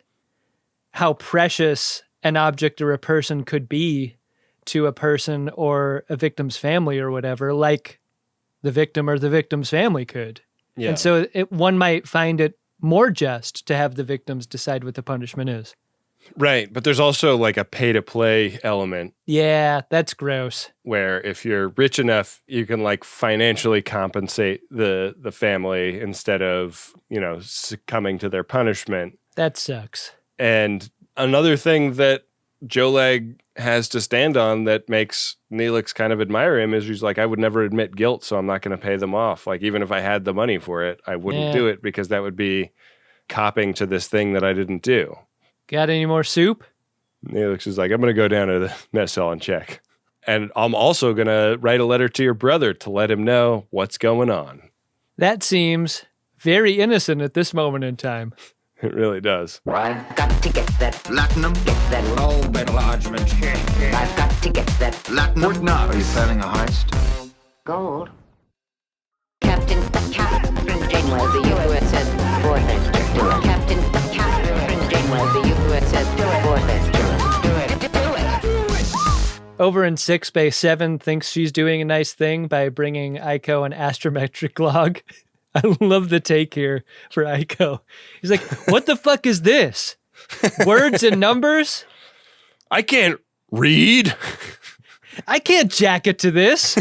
how precious an object or a person could be to a person or a victim's family or whatever, like the victim or the victim's family could. Yeah. And so one might find it more just to have the victims decide what the punishment is. Right. But there's also like a pay-to-play element. Yeah, that's gross. Where if you're rich enough, you can like financially compensate the family instead of, you know, succumbing to their punishment. That sucks. And another thing that Joleg has to stand on that makes Neelix kind of admire him is he's like, I would never admit guilt, so I'm not going to pay them off. Like, even if I had the money for it, I wouldn't do it because that would be copping to this thing that I didn't do. Got any more soup? Neelix is like, I'm going to go down to the mess hall and check. And I'm also going to write a letter to your brother to let him know what's going on. That seems very innocent at this moment in time. It really does. I've got to get that Platinum. get that Low metal argument. I've got to get that Platinum. Are you planning a heist? gold. Captain Janeway of the USS Voyager. Do it. Captain Janeway of the USS Voyager. Do it. Over in Sick Bay, 7 thinks she's doing a nice thing by bringing Aiko an astrometric log. I love the take here for Aiko. He's like, what the fuck is this? Words and numbers? I can't read. I can't jack it to this.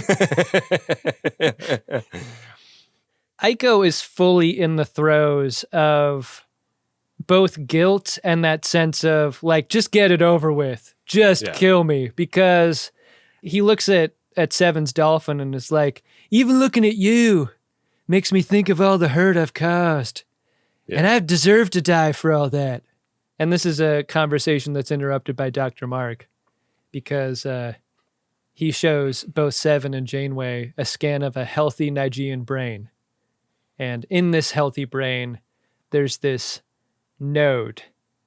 Aiko is fully in the throes of both guilt and that sense of like, just get it over with. Just kill me. Because he looks at Seven's dolphin and is like, even looking at you makes me think of all the hurt I've caused. Yeah. And I've deserved to die for all that. And this is a conversation that's interrupted by Dr. Mark because he shows both Seven and Janeway a scan of a healthy Nigerian brain. And in this healthy brain, there's this node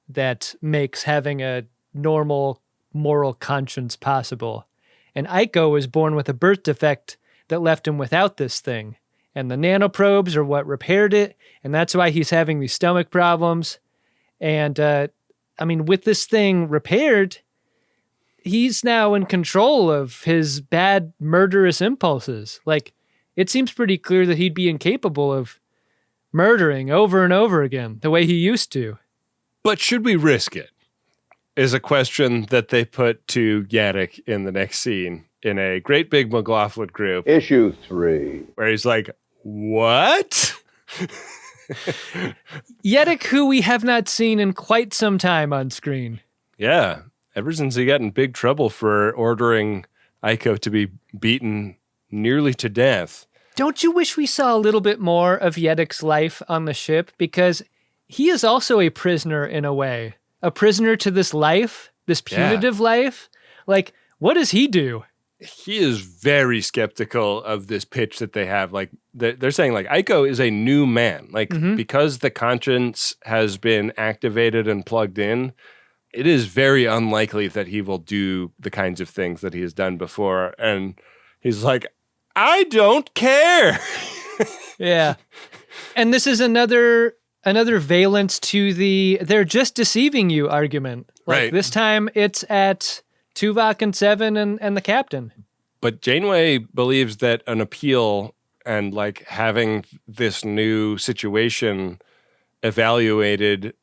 that makes having a normal moral conscience possible. And Aiko was born with a birth defect that left him without this thing. And the nanoprobes are what repaired it. And that's why he's having these stomach problems. And, with this thing repaired, he's now in control of his bad, murderous impulses. Like, it seems pretty clear that he'd be incapable of murdering over and over again the way he used to. But should we risk it? Is a question that they put to Yaddick in the next scene in a great big McLaughlin group. Issue 3. Where he's like, what? Yaddick, who we have not seen in quite some time on screen. Yeah. Ever since he got in big trouble for ordering Aiko to be beaten nearly to death. Don't you wish we saw a little bit more of Yeddick's life on the ship? Because he is also a prisoner in a way. A prisoner to this life, this punitive life. Like, what does he do? He is very skeptical of this pitch that they have. Like, they're saying, like, Aiko is a new man. Like, because the conscience has been activated and plugged in, it is very unlikely that he will do the kinds of things that he has done before. And he's like, I don't care. Yeah. And this is another valence to the they're just deceiving you argument. Like right. This time it's at Tuvok and Seven and the captain. But Janeway believes that an appeal and like having this new situation evaluated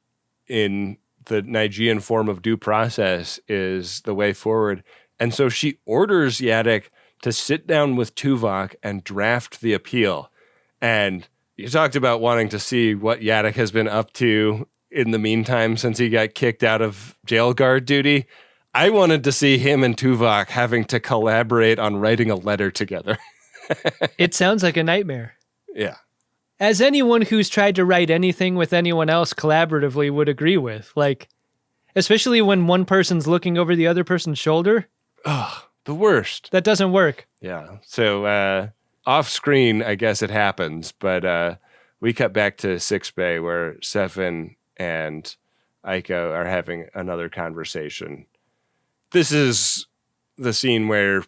in the Nigerian form of due process is the way forward. And so she orders Yaddick to sit down with Tuvok and draft the appeal. And you talked about wanting to see what Yaddick has been up to in the meantime since he got kicked out of jail guard duty. I wanted to see him and Tuvok having to collaborate on writing a letter together. It sounds like a nightmare. Yeah. As anyone who's tried to write anything with anyone else collaboratively would agree with. Like, especially when one person's looking over the other person's shoulder. Oh, the worst. That doesn't work. Yeah. So off screen, I guess it happens, but we cut back to Six Bay where Seven and Aiko are having another conversation. This is the scene where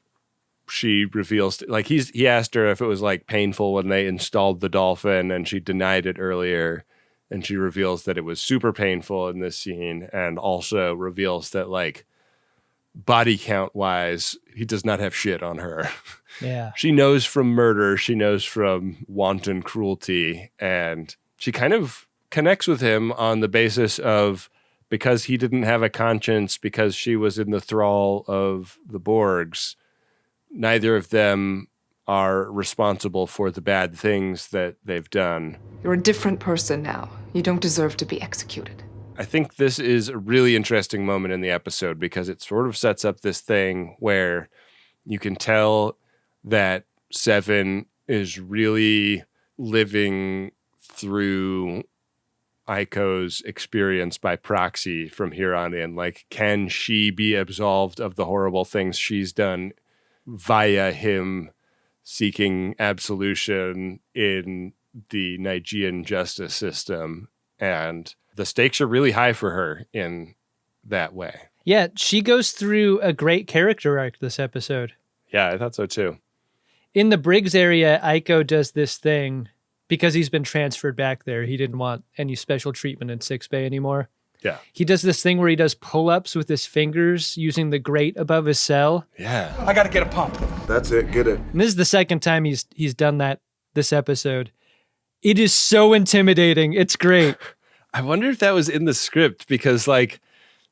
she reveals, like he asked her if it was like painful when they installed the dolphin, and she denied it earlier. And she reveals that it was super painful in this scene, and also reveals that like body count wise, he does not have shit on her. Yeah. She knows from murder, she knows from wanton cruelty, and she kind of connects with him on the basis of because he didn't have a conscience, because she was in the thrall of the Borgs, neither of them are responsible for the bad things that they've done. You're a different person now. You don't deserve to be executed. I think this is a really interesting moment in the episode because it sort of sets up this thing where you can tell that Seven is really living through Aiko's experience by proxy from here on in. Like, can she be absolved of the horrible things she's done via him seeking absolution in the Nigerian justice system? And the stakes are really high for her in that way. Yeah, she goes through a great character arc this episode. Yeah, I thought so too. In the Briggs area, Aiko does this thing because he's been transferred back there. He didn't want any special treatment in 6 Bay anymore. Yeah. He does this thing where he does pull-ups with his fingers using the grate above his cell. Yeah. I gotta get a pump. That's it, get it. And this is the second time he's done that this episode. It is so intimidating. It's great. I wonder if that was in the script because like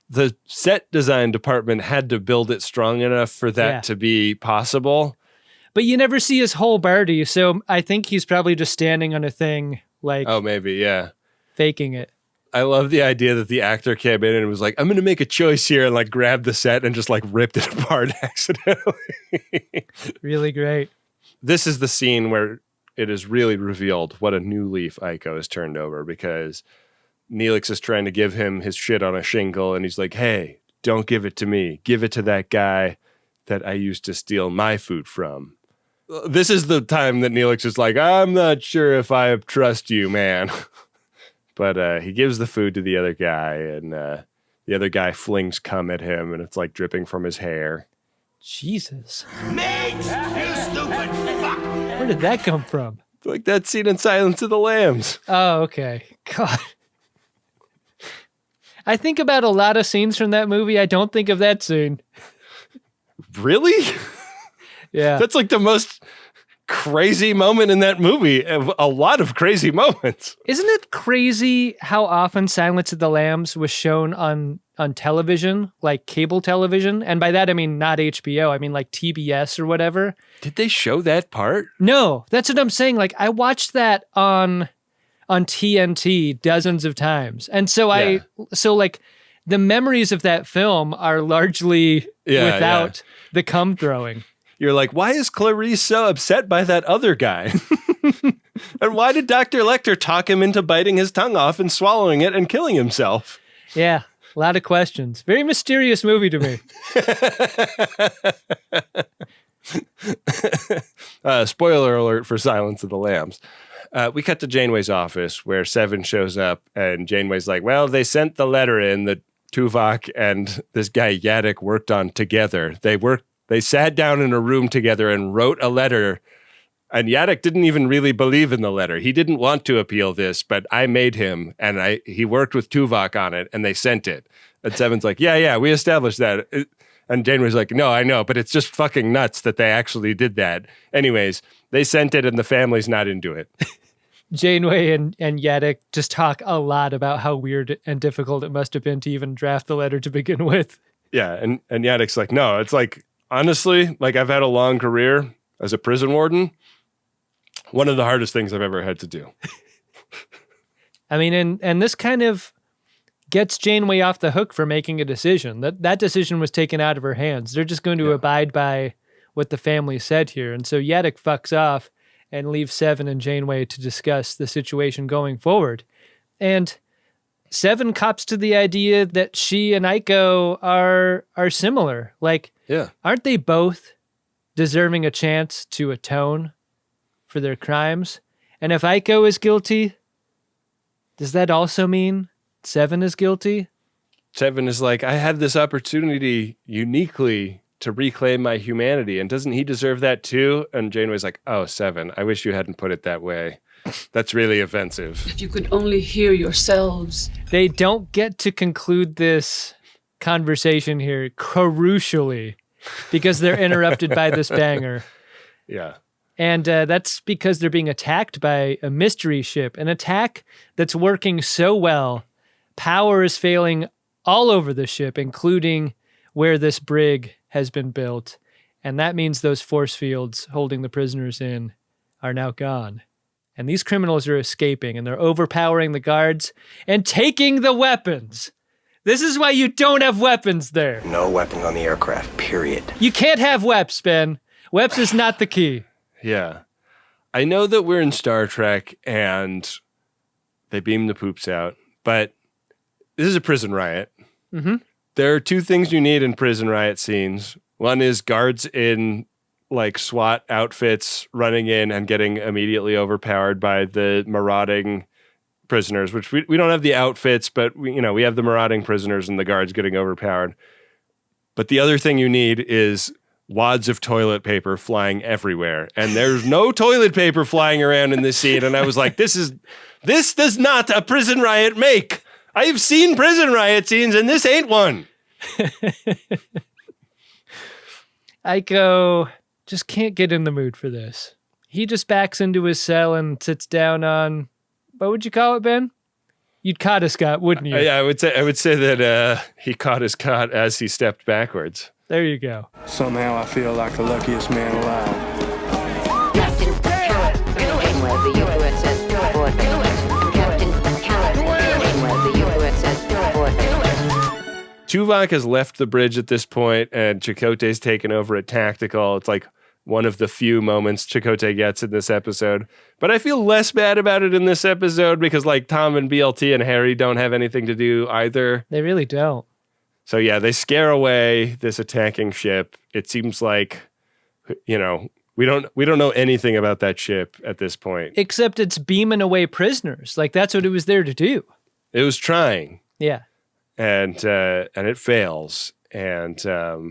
the set design department had to build it strong enough for that to be possible. But you never see his whole body, so I think he's probably just standing on a thing like Oh, maybe, yeah. faking it. I love the idea that the actor came in and was like, I'm going to make a choice here and like grabbed the set and just like ripped it apart accidentally. Really great. This is the scene where it is really revealed what a new leaf Aiko has turned over because Neelix is trying to give him his shit on a shingle and he's like, hey, don't give it to me. Give it to that guy that I used to steal my food from. This is the time that Neelix is like, I'm not sure if I trust you, man. But he gives the food to the other guy, and the other guy flings cum at him, and it's like dripping from his hair. Jesus. Mate, you stupid fuck! Where did that come from? Like that scene in Silence of the Lambs. Oh, okay. God. I think about a lot of scenes from that movie. I don't think of that scene. Really? Yeah. That's like the most crazy moment in that movie. A lot of crazy moments. Isn't it crazy how often Silence of the Lambs was shown on television, like cable television? And by that, I mean not HBO. I mean like TBS or whatever. Did they show that part? No, that's what I'm saying. Like I watched that on TNT dozens of times. And so so like the memories of that film are largely without the cum throwing. You're like, why is Clarice so upset by that other guy? And why did Dr. Lecter talk him into biting his tongue off and swallowing it and killing himself? Yeah, a lot of questions. Very mysterious movie to me. Spoiler alert for Silence of the Lambs. We cut to Janeway's office where Seven shows up and Janeway's like, well, they sent the letter in that Tuvok and this guy Yaddick worked on together. They sat down in a room together and wrote a letter, and Yaddick didn't even really believe in the letter. He didn't want to appeal this, but I made him, and he worked with Tuvok on it, and they sent it. And Seven's like, yeah, we established that. And Janeway's like, no, I know, but it's just fucking nuts that they actually did that. Anyways, they sent it, and the family's not into it. Janeway and Yaddick just talk a lot about how weird and difficult it must have been to even draft the letter to begin with. Yeah, and Yaddick's like, no, it's like, honestly, like I've had a long career as a prison warden. One of the hardest things I've ever had to do. I mean, and this kind of gets Janeway off the hook for making a decision. That decision was taken out of her hands. They're just going to abide by what the family said here. And so Yaddick fucks off and leaves Seven and Janeway to discuss the situation going forward. And Seven cops to the idea that she and Aiko are similar. Like, aren't they both deserving a chance to atone for their crimes? And if Aiko is guilty, does that also mean Seven is guilty? Seven is like, I had this opportunity uniquely to reclaim my humanity, and doesn't he deserve that too? And Janeway's like, oh, Seven, I wish you hadn't put it that way. That's really offensive. If you could only hear yourselves. They don't get to conclude this conversation here crucially because they're interrupted by this banger. Yeah. And that's because they're being attacked by a mystery ship, an attack that's working so well. Power is failing all over the ship, including where this brig has been built. And that means those force fields holding the prisoners in are now gone. And these criminals are escaping, and they're overpowering the guards and taking the weapons. This is why you don't have weapons there. No weapons on the aircraft, period. You can't have weps, Ben. Weps is not the key. Yeah. I know that we're in Star Trek and they beam the poops out, but this is a prison riot. Mm-hmm. There are two things you need in prison riot scenes. One is guards in like SWAT outfits running in and getting immediately overpowered by the marauding prisoners, which we don't have the outfits, but we have the marauding prisoners and the guards getting overpowered. But the other thing you need is wads of toilet paper flying everywhere. And there's no toilet paper flying around in this scene. And I was like, this does not a prison riot make. I've seen prison riot scenes and this ain't one. Aiko just can't get in the mood for this. He just backs into his cell and sits down on, what would you call it, Ben? You'd caught his cot, wouldn't you? Yeah, I would say that he caught his cot as he stepped backwards. There you go. Somehow I feel like the luckiest man alive. Captain Janeway of the USS Voyager. Captain Janeway of the USS Voyager. Tuvok has left the bridge at this point, and Chakotay's taken over at tactical. It's like one of the few moments Chakotay gets in this episode. But I feel less bad about it in this episode because like Tom and BLT and Harry don't have anything to do either. They really don't. So yeah, they scare away this attacking ship. It seems like, we don't know anything about that ship at this point. Except it's beaming away prisoners. Like that's what it was there to do. It was trying. Yeah. And it fails. And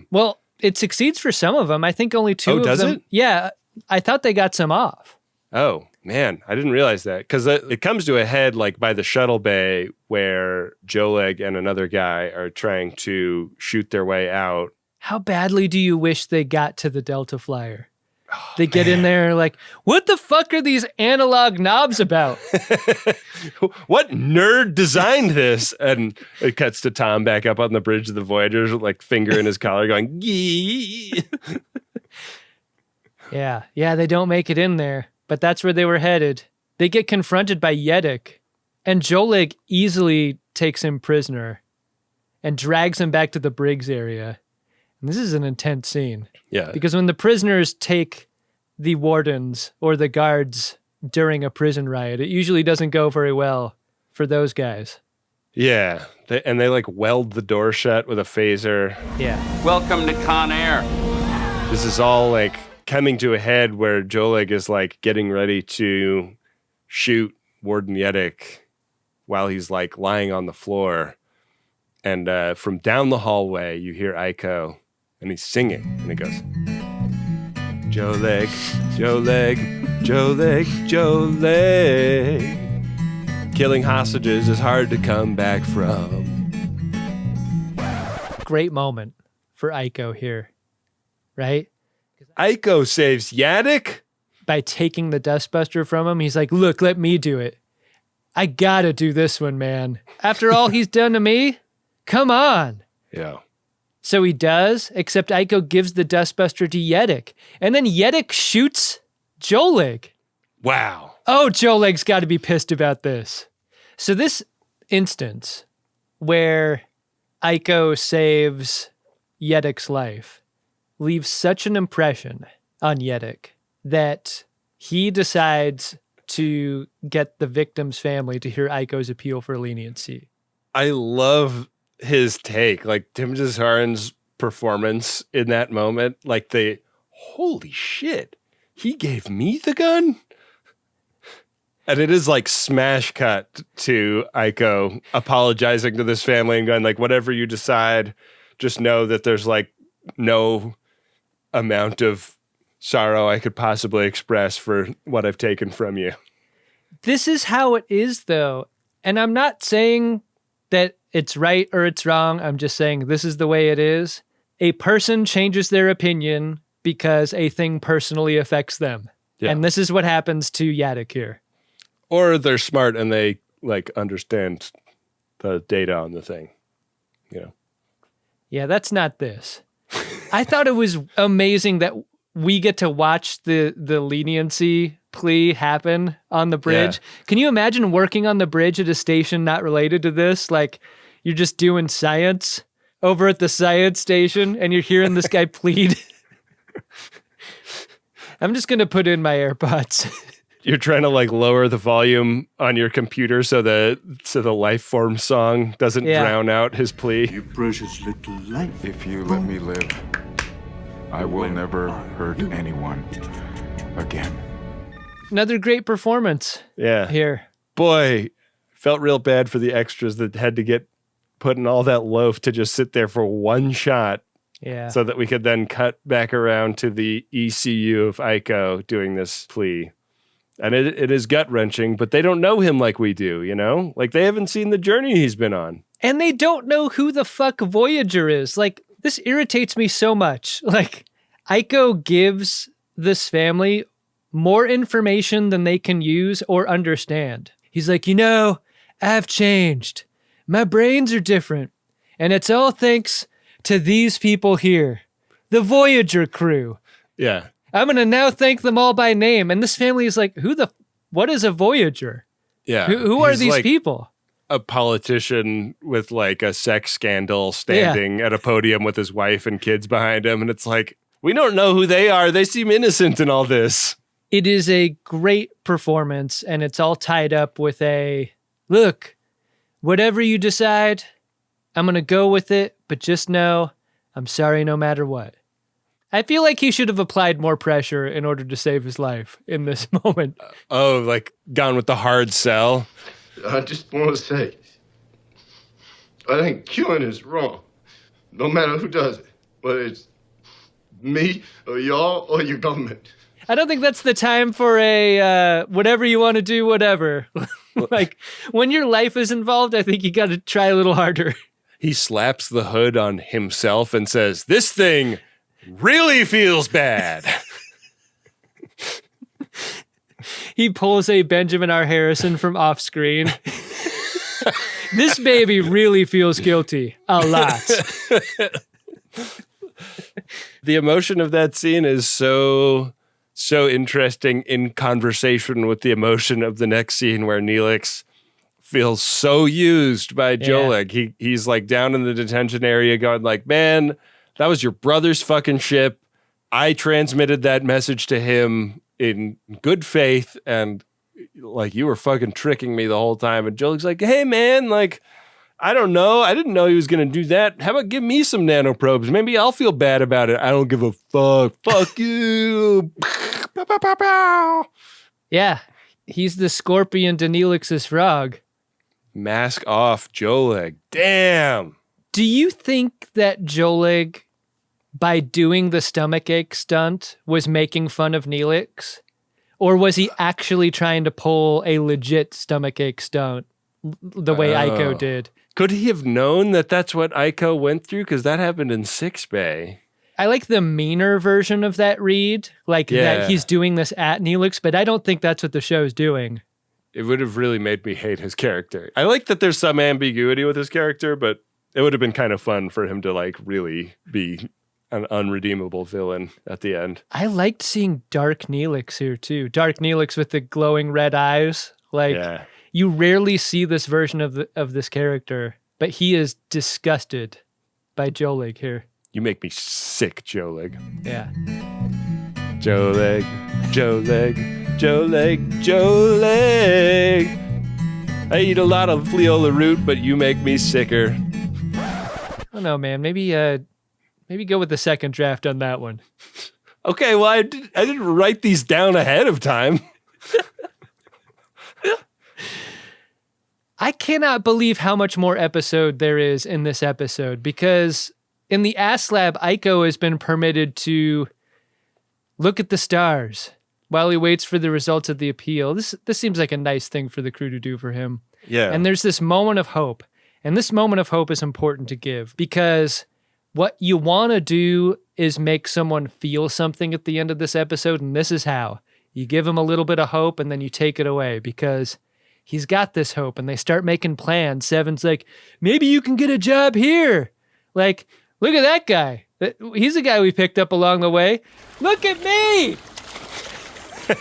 well, it succeeds for some of them. I think only two of them. Oh, does it? Yeah, I thought they got some off. Oh, man, I didn't realize that. Because it comes to a head like by the shuttle bay where Joleg and another guy are trying to shoot their way out. How badly do you wish they got to the Delta Flyer? They get in there like, what the fuck are these analog knobs about? What nerd designed this? And it cuts to Tom back up on the bridge of the Voyager, like finger in his collar going, gee. Yeah, they don't make it in there, but that's where they were headed. They get confronted by Yedick, and Joleg easily takes him prisoner and drags him back to the Briggs area. And this is an intense scene. Yeah. Because when the prisoners take the wardens or the guards during a prison riot, it usually doesn't go very well for those guys. Yeah. They like weld the door shut with a phaser. Yeah. Welcome to Con Air. This is all like coming to a head where Joleg is like getting ready to shoot Warden Yedick while he's like lying on the floor. And from down the hallway, you hear Aiko. And he's singing, and he goes, Joleg, Joleg, Joleg, Joleg. Killing hostages is hard to come back from. Great moment for Aiko here, right? Aiko saves Yedick? By taking the Dustbuster from him, he's like, look, let me do it. I gotta do this one, man. After all he's done to me, come on. Yeah. So he does, except Aiko gives the Dustbuster to Yedick. And then Yedick shoots Joleg. Wow. Oh, Joleg's got to be pissed about this. So this instance where Aiko saves Yedick's life leaves such an impression on Yedick that he decides to get the victim's family to hear Aiko's appeal for leniency. I love his take, like Tim Jazarin's performance in that moment, like holy shit, he gave me the gun? And it is like smash cut to Aiko apologizing to this family and going like, whatever you decide, just know that there's like no amount of sorrow I could possibly express for what I've taken from you. This is how it is though. And I'm not saying that it's right or it's wrong. I'm just saying this is the way it is. A person changes their opinion because a thing personally affects them. Yeah. And this is what happens to Yedick here. Or they're smart and they like understand the data on the thing. Yeah, that's not this. I thought it was amazing that we get to watch the leniency plea happen on the bridge. Yeah. Can you imagine working on the bridge at a station not related to this? Like you're just doing science over at the science station and you're hearing this guy plead. I'm just going to put in my AirPods. You're trying to like lower the volume on your computer so the life form song doesn't drown out his plea. You precious little life. If you let me live, I will never hurt anyone again. Another great performance. Yeah. Here. Boy, Felt real bad for the extras that had to get put in all that loaf to just sit there for one shot. Yeah. So that we could then cut back around to the ECU of Aiko doing this plea. And it is gut-wrenching, but they don't know him like we do, you know? Like, they haven't seen the journey he's been on. And they don't know who the fuck Voyager is. Like, this irritates me so much. Like, Aiko gives this family more information than they can use or understand. He's like, I've changed. My brains are different. And it's all thanks to these people here. The Voyager crew. Yeah. I'm going to now thank them all by name. And this family is like, what is a Voyager? Yeah. Who are He's these like people? A politician with like a sex scandal standing at a podium with his wife and kids behind him. And it's like, we don't know who they are. They seem innocent in all this. It is a great performance, and it's all tied up with look, whatever you decide, I'm going to go with it, but just know I'm sorry no matter what. I feel like he should have applied more pressure in order to save his life in this moment. Like gone with the hard sell. I just want to say, I think killing is wrong, no matter who does it, whether it's me or y'all or your government. I don't think that's the time for a whatever you want to do, whatever. Like, when your life is involved, I think you got to try a little harder. He slaps the hood on himself and says, this thing really feels bad. He pulls a Benjamin R. Harrison from off screen. This baby really feels guilty. A lot. The emotion of that scene is so interesting in conversation with the emotion of the next scene where Neelix feels so used by Joleg. He's like down in the detention area going like, man, that was your brother's fucking ship. I transmitted that message to him in good faith, and like, you were fucking tricking me the whole time. And Joleg's like, hey man, like, I don't know. I didn't know he was going to do that. How about give me some nanoprobes? Maybe I'll feel bad about it. I don't give a fuck. Fuck you. Yeah. He's the scorpion to Neelix's frog. Mask off, Joleg. Damn. Do you think that Joleg, by doing the stomachache stunt, was making fun of Neelix? Or was he actually trying to pull a legit stomachache stunt the way Aiko did? Could he have known that that's what Aiko went through? Because that happened in 6-Bay. I like the meaner version of that read, that he's doing this at Neelix, but I don't think that's what the show's doing. It would have really made me hate his character. I like that there's some ambiguity with his character, but it would have been kind of fun for him to like really be an unredeemable villain at the end. I liked seeing Dark Neelix here too. Dark Neelix with the glowing red eyes. You rarely see this version of this character, but he is disgusted by Joleg here. You make me sick, Joleg. Yeah. Joleg, Joleg, Joleg, Joleg. I eat a lot of Fleola root, but you make me sicker. I don't know, man. Maybe go with the second draft on that one. Okay, well, I didn't write these down ahead of time. I cannot believe how much more episode there is in this episode, because in the Ass Lab, Aiko has been permitted to look at the stars while he waits for the results of the appeal. This seems like a nice thing for the crew to do for him. Yeah. And there's this moment of hope. And this moment of hope is important to give, because what you want to do is make someone feel something at the end of this episode, and this is how. You give him a little bit of hope, and then you take it away, because he's got this hope, and they start making plans. Seven's like, maybe you can get a job here. Like, look at that guy. He's a guy we picked up along the way. Look at me.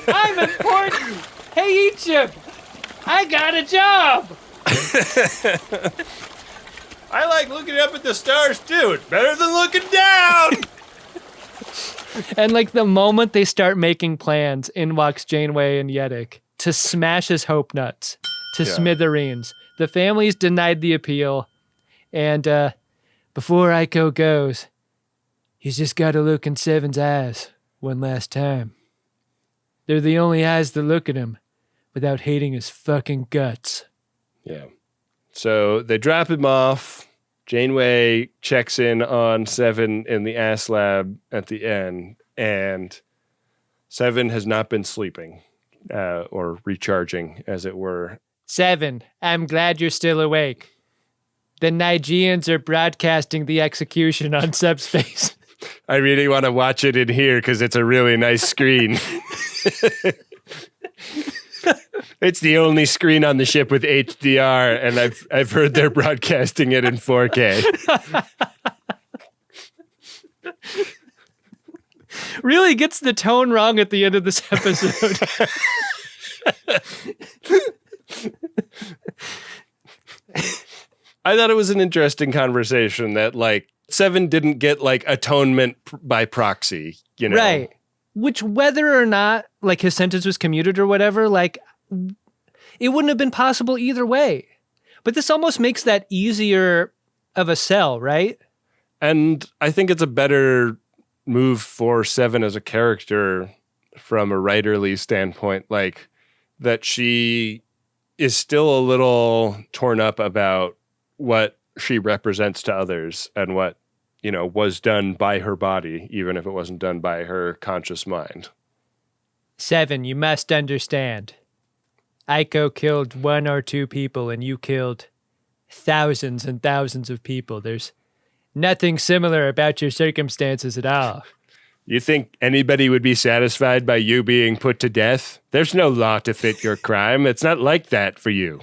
I'm important. Hey, Egypt, I got a job. I like looking up at the stars too. It's better than looking down. And like the moment they start making plans, in walks Janeway and Yedick to smash his hope nuts to smithereens. The family's denied the appeal, and before Aiko goes, he's just got to look in Seven's eyes one last time. They're the only eyes that look at him without hating his fucking guts. Yeah. So they drop him off. Janeway checks in on Seven in the ass lab at the end, and Seven has not been sleeping or recharging, as it were. Seven, I'm glad you're still awake. The Nigerians are broadcasting the execution on subspace. I really want to watch it in here because it's a really nice screen. It's the only screen on the ship with HDR, and I've heard they're broadcasting it in 4K. Really gets the tone wrong at the end of this episode. I thought it was an interesting conversation that, like, Seven didn't get, like, atonement by proxy, you know? Right. Which, whether or not, like, his sentence was commuted or whatever, like, it wouldn't have been possible either way. But this almost makes that easier of a sell, right? And I think it's a better move for Seven as a character from a writerly standpoint, like, that she is still a little torn up about what she represents to others and what, you know, was done by her body, even if it wasn't done by her conscious mind. Seven, you must understand. Aiko killed 1 or 2 people and you killed thousands and thousands of people. There's nothing similar about your circumstances at all. You think anybody would be satisfied by you being put to death? There's no law to fit your crime. It's not like that for you.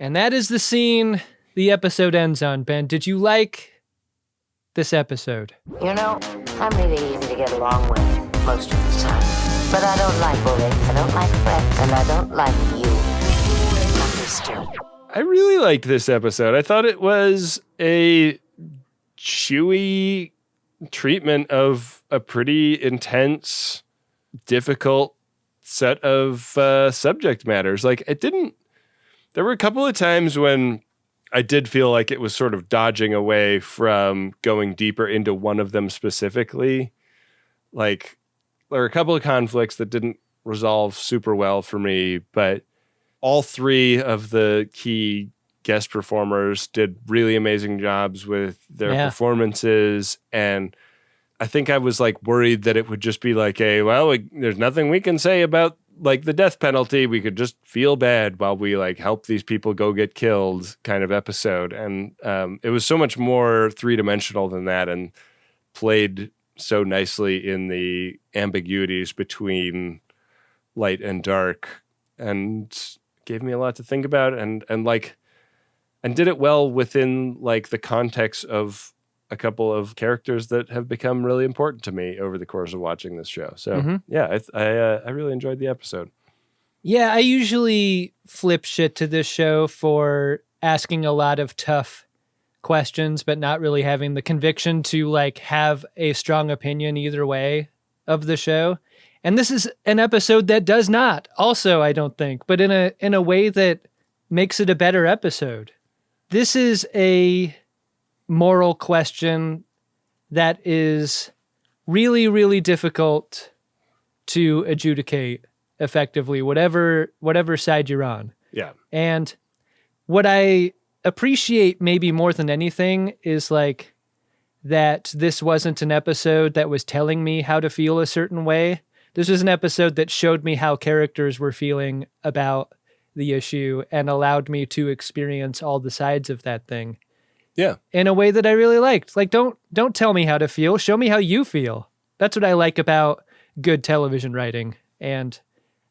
And that is the scene the episode ends on, Ben. Did you like this episode? You know, I'm really easy to get along with most of the time. But I don't like bullying, I don't like threats, and I don't like you. Understood. I really liked this episode. I thought it was a chewy treatment of a pretty intense, difficult set of subject matters. Like, it didn't... There were a couple of times when I did feel like it was sort of dodging away from going deeper into one of them specifically. Like, there were a couple of conflicts that didn't resolve super well for me, but all 3 of the key guest performers did really amazing jobs with their performances. And I think I was like worried that it would just be like there's nothing we can say about like the death penalty. We could just feel bad while we like help these people go get killed kind of episode. And it was so much more 3-dimensional than that and played so nicely in the ambiguities between light and dark and gave me a lot to think about and did it well within like the context of a couple of characters that have become really important to me over the course of watching this show. So I really enjoyed the episode. Yeah, I usually flip shit to this show for asking a lot of tough questions, but not really having the conviction to like have a strong opinion either way of the show. And this is an episode that does not also, I don't think, but in a way that makes it a better episode. This is a moral question that is really, really difficult to adjudicate effectively, whatever side you're on. Yeah. And what I appreciate maybe more than anything is like that this wasn't an episode that was telling me how to feel a certain way. This was an episode that showed me how characters were feeling about the issue and allowed me to experience all the sides of that thing. Yeah. In a way that I really liked. Like, don't tell me how to feel. Show me how you feel. That's what I like about good television writing. And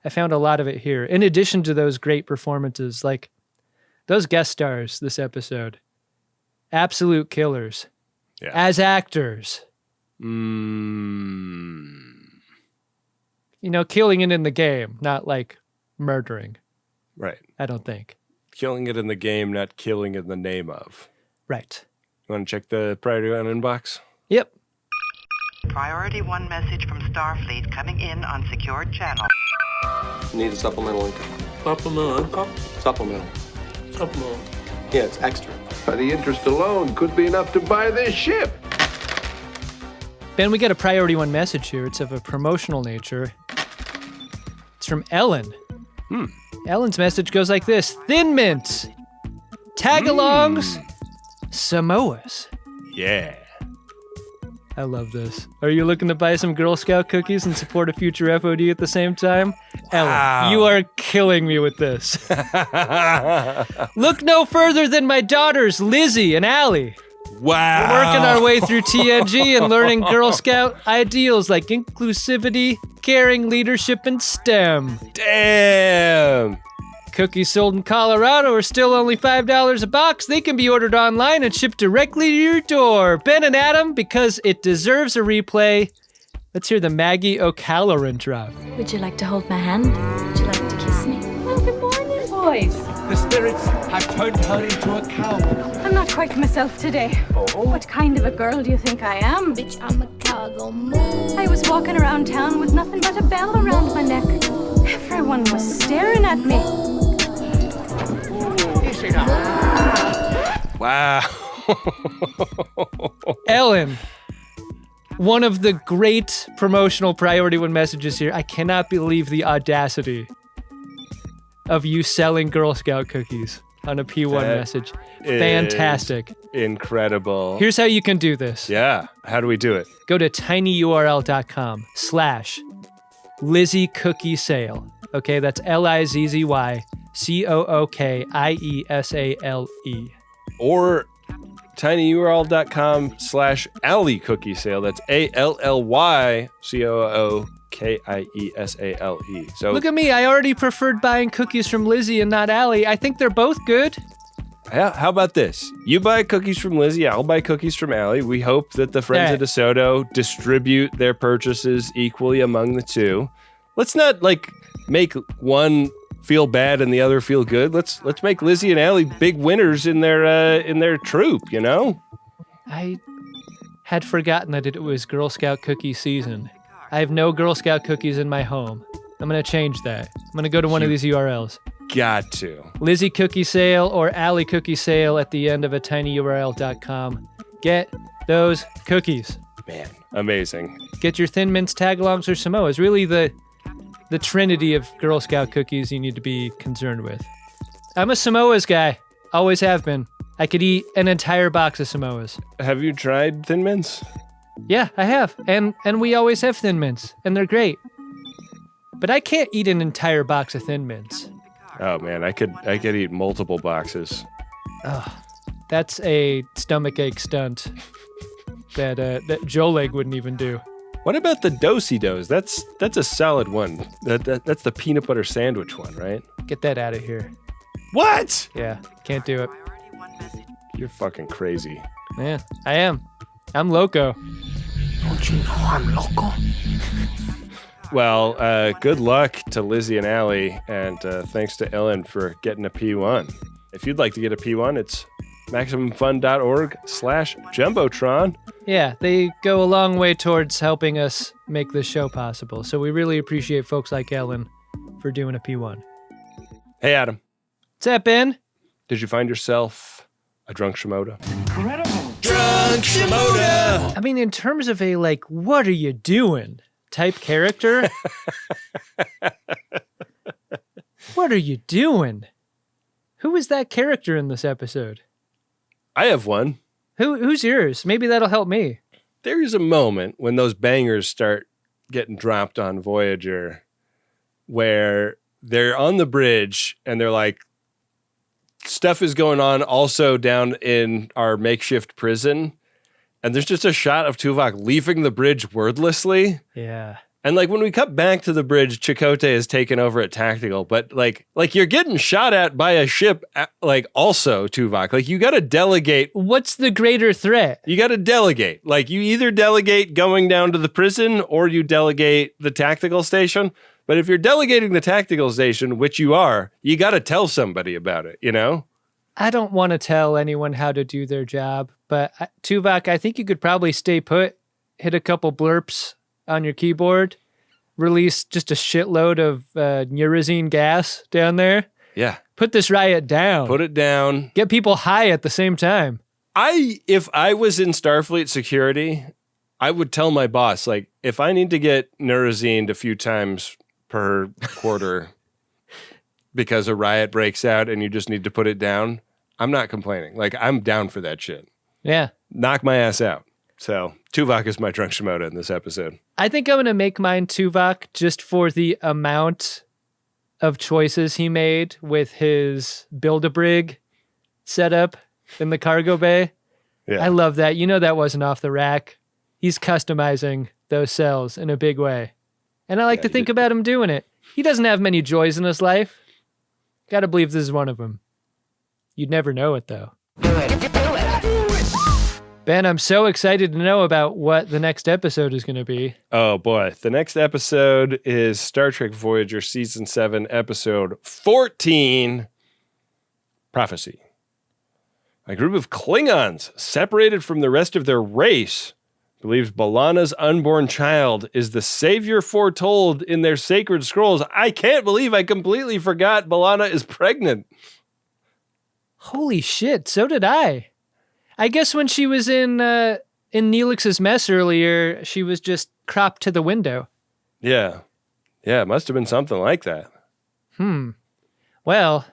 I found a lot of it here. In addition to those great performances, like those guest stars this episode, absolute killers. Yeah. As actors. You know, killing it in the game, not like murdering. Right. I don't think. Killing it in the game, not killing in the name of. Right. You want to check the priority one inbox? Yep. Priority 1 message from Starfleet coming in on secured channel. Need a supplemental income. Supplemental income? Supplemental. Supplemental. Yeah, it's extra. The interest alone could be enough to buy this ship. Ben, we got a priority 1 message here. It's of a promotional nature. It's from Ellen. Ellen's message goes like this: Thin Mints, Tagalongs, Samoas. Yeah. I love this. Are you looking to buy some Girl Scout cookies and support a future FOD at the same time? Wow. Ellen, you are killing me with this. Look no further than my daughters, Lizzie and Allie. Wow. We're working our way through TNG and learning Girl Scout ideals like inclusivity, caring, leadership, and STEM. Damn. Cookies sold in Colorado are still only $5 a box. They can be ordered online and shipped directly to your door. Ben and Adam, because it deserves a replay. Let's hear the Maggie O'Callaghan drop. Would you like to hold my hand? Would you like to kiss me? Well, good morning, boys. The spirits have turned her into a cow. I'm not quite myself today. Oh? What kind of a girl do you think I am? Bitch, I'm a cargo move. I was walking around town with nothing but a bell around my neck. Everyone was staring at me. Wow. Ellen, one of the great promotional priority one messages here. I cannot believe the audacity of you selling Girl Scout cookies on a P1 message. Fantastic. Incredible. Here's how you can do this. Yeah. How do we do it? Go to tinyurl.com/Lizzie Cookie Sale. Okay, that's LIZZYCOOKIESALE. Or tinyurl.com/Allie Cookie Sale. That's ALLYCOOKIESALE. So look at me. I already preferred buying cookies from Lizzie and not Allie. I think they're both good. How about this? You buy cookies from Lizzie, I'll buy cookies from Allie. We hope that the friends of DeSoto distribute their purchases equally among the two. Let's not make one feel bad and the other feel good. Let's make Lizzie and Allie big winners in their troop, you know? I had forgotten that it was Girl Scout cookie season. I have no Girl Scout cookies in my home. I'm going to change that. I'm going to go to one of these URLs. Got to. Lizzie Cookie Sale or Allie Cookie Sale at the end of a tinyurl.com. Get those cookies. Man, amazing. Get your Thin Mints, Tagalongs, or Samoas. Really the trinity of Girl Scout cookies you need to be concerned with. I'm a Samoas guy. Always have been. I could eat an entire box of Samoas. Have you tried Thin Mints? Yeah, I have. And we always have Thin Mints, and they're great. But I can't eat an entire box of Thin Mints. Oh man, I could eat multiple boxes. Oh, that's a stomachache stunt that Joe Leg wouldn't even do. What about the Do-si-dos? That's a solid one. That's the peanut butter sandwich one, right? Get that out of here. What? Yeah, can't do it. You're fucking crazy. Yeah, I am. I'm loco. Don't you know I'm loco? Well, good luck to Lizzie and Allie, and thanks to Ellen for getting a P1. If you'd like to get a P1, it's MaximumFun.org/Jumbotron. Yeah, they go a long way towards helping us make this show possible. So we really appreciate folks like Ellen for doing a P1. Hey, Adam. What's that, Ben? Did you find yourself a drunk Shimoda? Incredible. Drunk Shimoda! I mean, in terms of a, what are you doing type character? What are you doing? Who is that character in this episode? I have one. Who's yours? Maybe that'll help me. There is a moment when those bangers start getting dropped on Voyager where they're on the bridge and they're like, stuff is going on also down in our makeshift prison. And there's just a shot of Tuvok leaving the bridge wordlessly. Yeah. And when we cut back to the bridge, Chakotay has taken over at Tactical, but you're getting shot at by a ship, also Tuvok. You got to delegate. What's the greater threat? You got to delegate. You either delegate going down to the prison or you delegate the tactical station. But if you're delegating the tactical station, which you are, you got to tell somebody about it, you know? I don't want to tell anyone how to do their job, but Tuvok, I think you could probably stay put, hit a couple blurps on your keyboard, release just a shitload of neurazine gas down there. Yeah. Put this riot down. Put it down. Get people high at the same time. If I was in Starfleet security, I would tell my boss, if I need to get neurazined a few times per quarter, because a riot breaks out and you just need to put it down, I'm not complaining. Like, I'm down for that shit. Yeah. Knock my ass out. So Tuvok is my drunk Shimoda in this episode. I think I'm going to make mine Tuvok just for the amount of choices he made with his Build-A-Brig setup in the cargo bay. Yeah. I love that. You know that wasn't off the rack. He's customizing those cells in a big way. And I like to think about him doing it. He doesn't have many joys in his life. Got to believe this is one of them. You'd never know it, though. Ben, I'm so excited to know about what the next episode is going to be. Oh, boy. The next episode is Star Trek Voyager Season 7, Episode 14, Prophecy. A group of Klingons, separated from the rest of their race, believes B'Elanna's unborn child is the savior foretold in their sacred scrolls. I can't believe I completely forgot B'Elanna is pregnant. Holy shit, so did I. I guess when she was in Neelix's mess earlier, she was just cropped to the window. Yeah. Yeah, it must have been something like that. Well,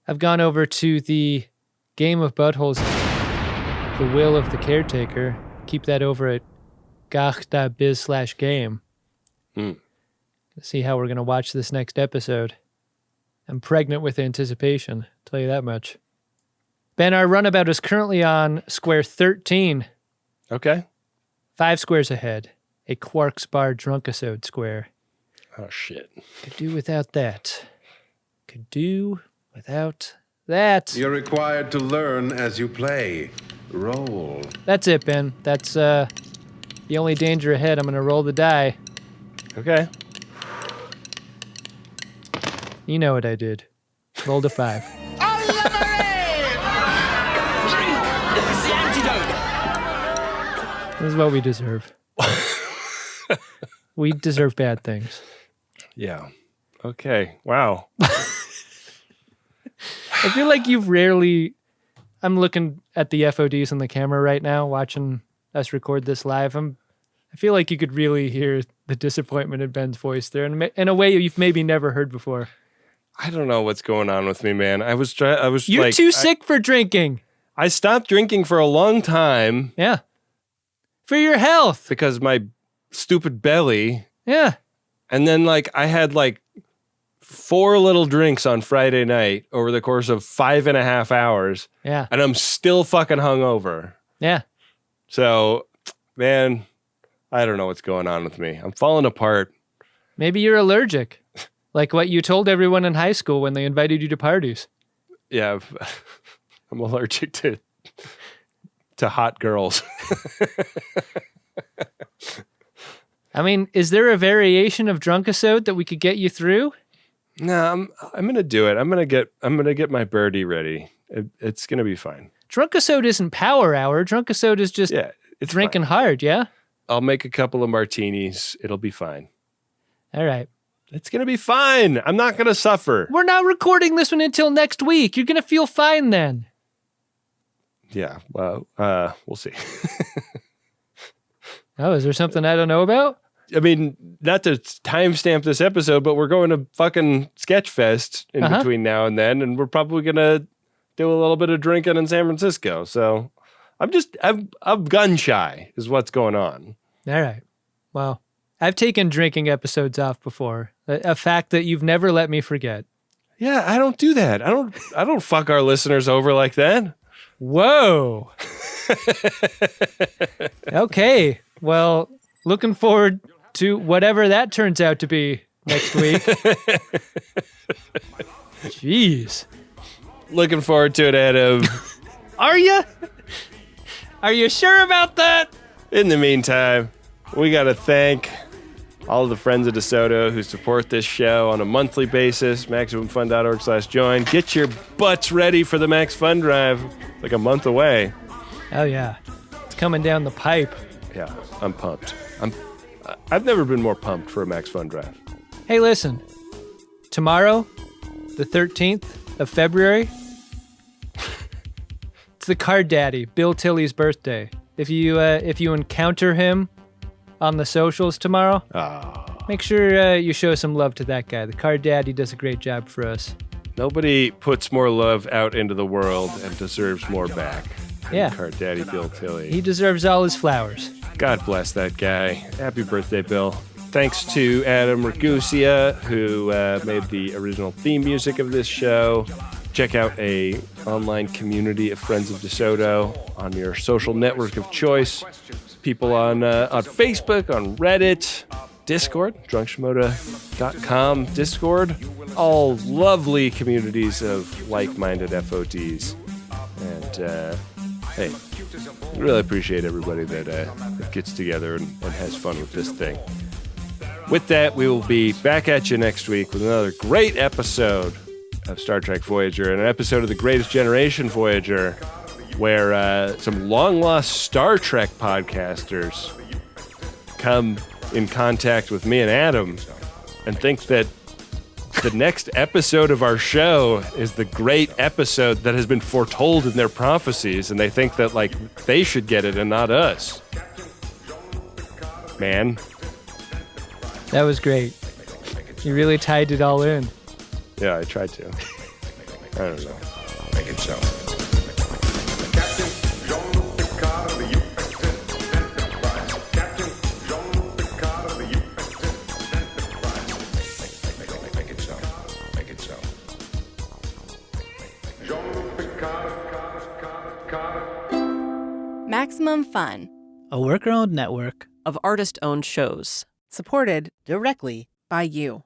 I've gone over to the Game of Buttholes, The Will of the Caretaker. Keep that over at gach.biz/game. See how we're going to watch this next episode. I'm pregnant with anticipation, I'll tell you that much. Ben, our runabout is currently on square 13. Okay. 5 squares ahead. A Quarks Bar Drunkisode square. Oh, shit. Could do without that. Could do without that. You're required to learn as you play. Roll. That's it, Ben. That's the only danger ahead. I'm going to roll the die. Okay. You know what I did. Rolled a 5. This is what we deserve. We deserve bad things. Yeah. Okay. Wow. I feel like you've rarely... I'm looking at the FODs on the camera right now, watching us record this live. I feel like you could really hear the disappointment in Ben's voice there in a way you've maybe never heard before. I don't know what's going on with me, man. You're too sick for drinking. I stopped drinking for a long time. Yeah. For your health. Because my stupid belly. Yeah. And then I had 4 little drinks on Friday night over the course of 5.5 hours. Yeah. And I'm still fucking hungover. Yeah. So, man, I don't know what's going on with me. I'm falling apart. Maybe you're allergic. Like what you told everyone in high school when they invited you to parties. Yeah. I'm allergic to hot girls. I mean, is there a variation of Drunkisode that we could get you through? No, I'm gonna do it. I'm gonna get my birdie ready. It's gonna be fine. Drunkisode isn't power hour. Drunkisode is just drinking hard. Yeah. I'll make a couple of martinis. It'll be fine. All right. It's gonna be fine. I'm not gonna suffer. We're not recording this one until next week. You're gonna feel fine then. Yeah. Well, we'll see. Oh, is there something I don't know about? I mean, not to timestamp this episode, but we're going to fucking Sketchfest in between now and then, and we're probably going to do a little bit of drinking in San Francisco. So I'm gun shy is what's going on. All right. Well, I've taken drinking episodes off before, a fact that you've never let me forget. Yeah, I don't do that. I don't fuck our listeners over like that. Whoa. Okay. Well, looking forward to whatever that turns out to be next week. Jeez. Looking forward to it, Adam. Are you? Are you sure about that? In the meantime, we got to thank all of the friends of DeSoto who support this show on a monthly basis. MaximumFun.org/join. Get your butts ready for the Max Fun Drive. Like a month away. Oh, yeah. It's coming down the pipe. Yeah, I'm pumped. I've never been more pumped for a Max Fun Drive. Hey, listen. Tomorrow, the 13th of February, it's the Card Daddy, Bill Tilley's birthday. If you encounter him on the socials tomorrow, make sure you show some love to that guy. The Card Daddy does a great job for us. Nobody puts more love out into the world and deserves more back. Yeah. Card Daddy Bill Tilley. He deserves all his flowers. God bless that guy. Happy birthday, Bill. Thanks to Adam Ragusia, who made the original theme music of this show. Check out a online community of Friends of DeSoto on your social network of choice. People on Facebook, on Reddit, Discord, drunkshimoda.com, Discord. All lovely communities of like-minded FODs. And, hey, really appreciate everybody that gets together and has fun with this thing. With that, we will be back at you next week with another great episode of Star Trek Voyager and an episode of The Greatest Generation Voyager where some long-lost Star Trek podcasters come in contact with me and Adam and think that the next episode of our show is the great episode that has been foretold in their prophecies, and they think that, like, they should get it and not us. Man. That was great. You really tied it all in. Yeah, I tried to. I don't know. Make it so. Maximum Fun, a worker-owned network of artist-owned shows. supported directly by you.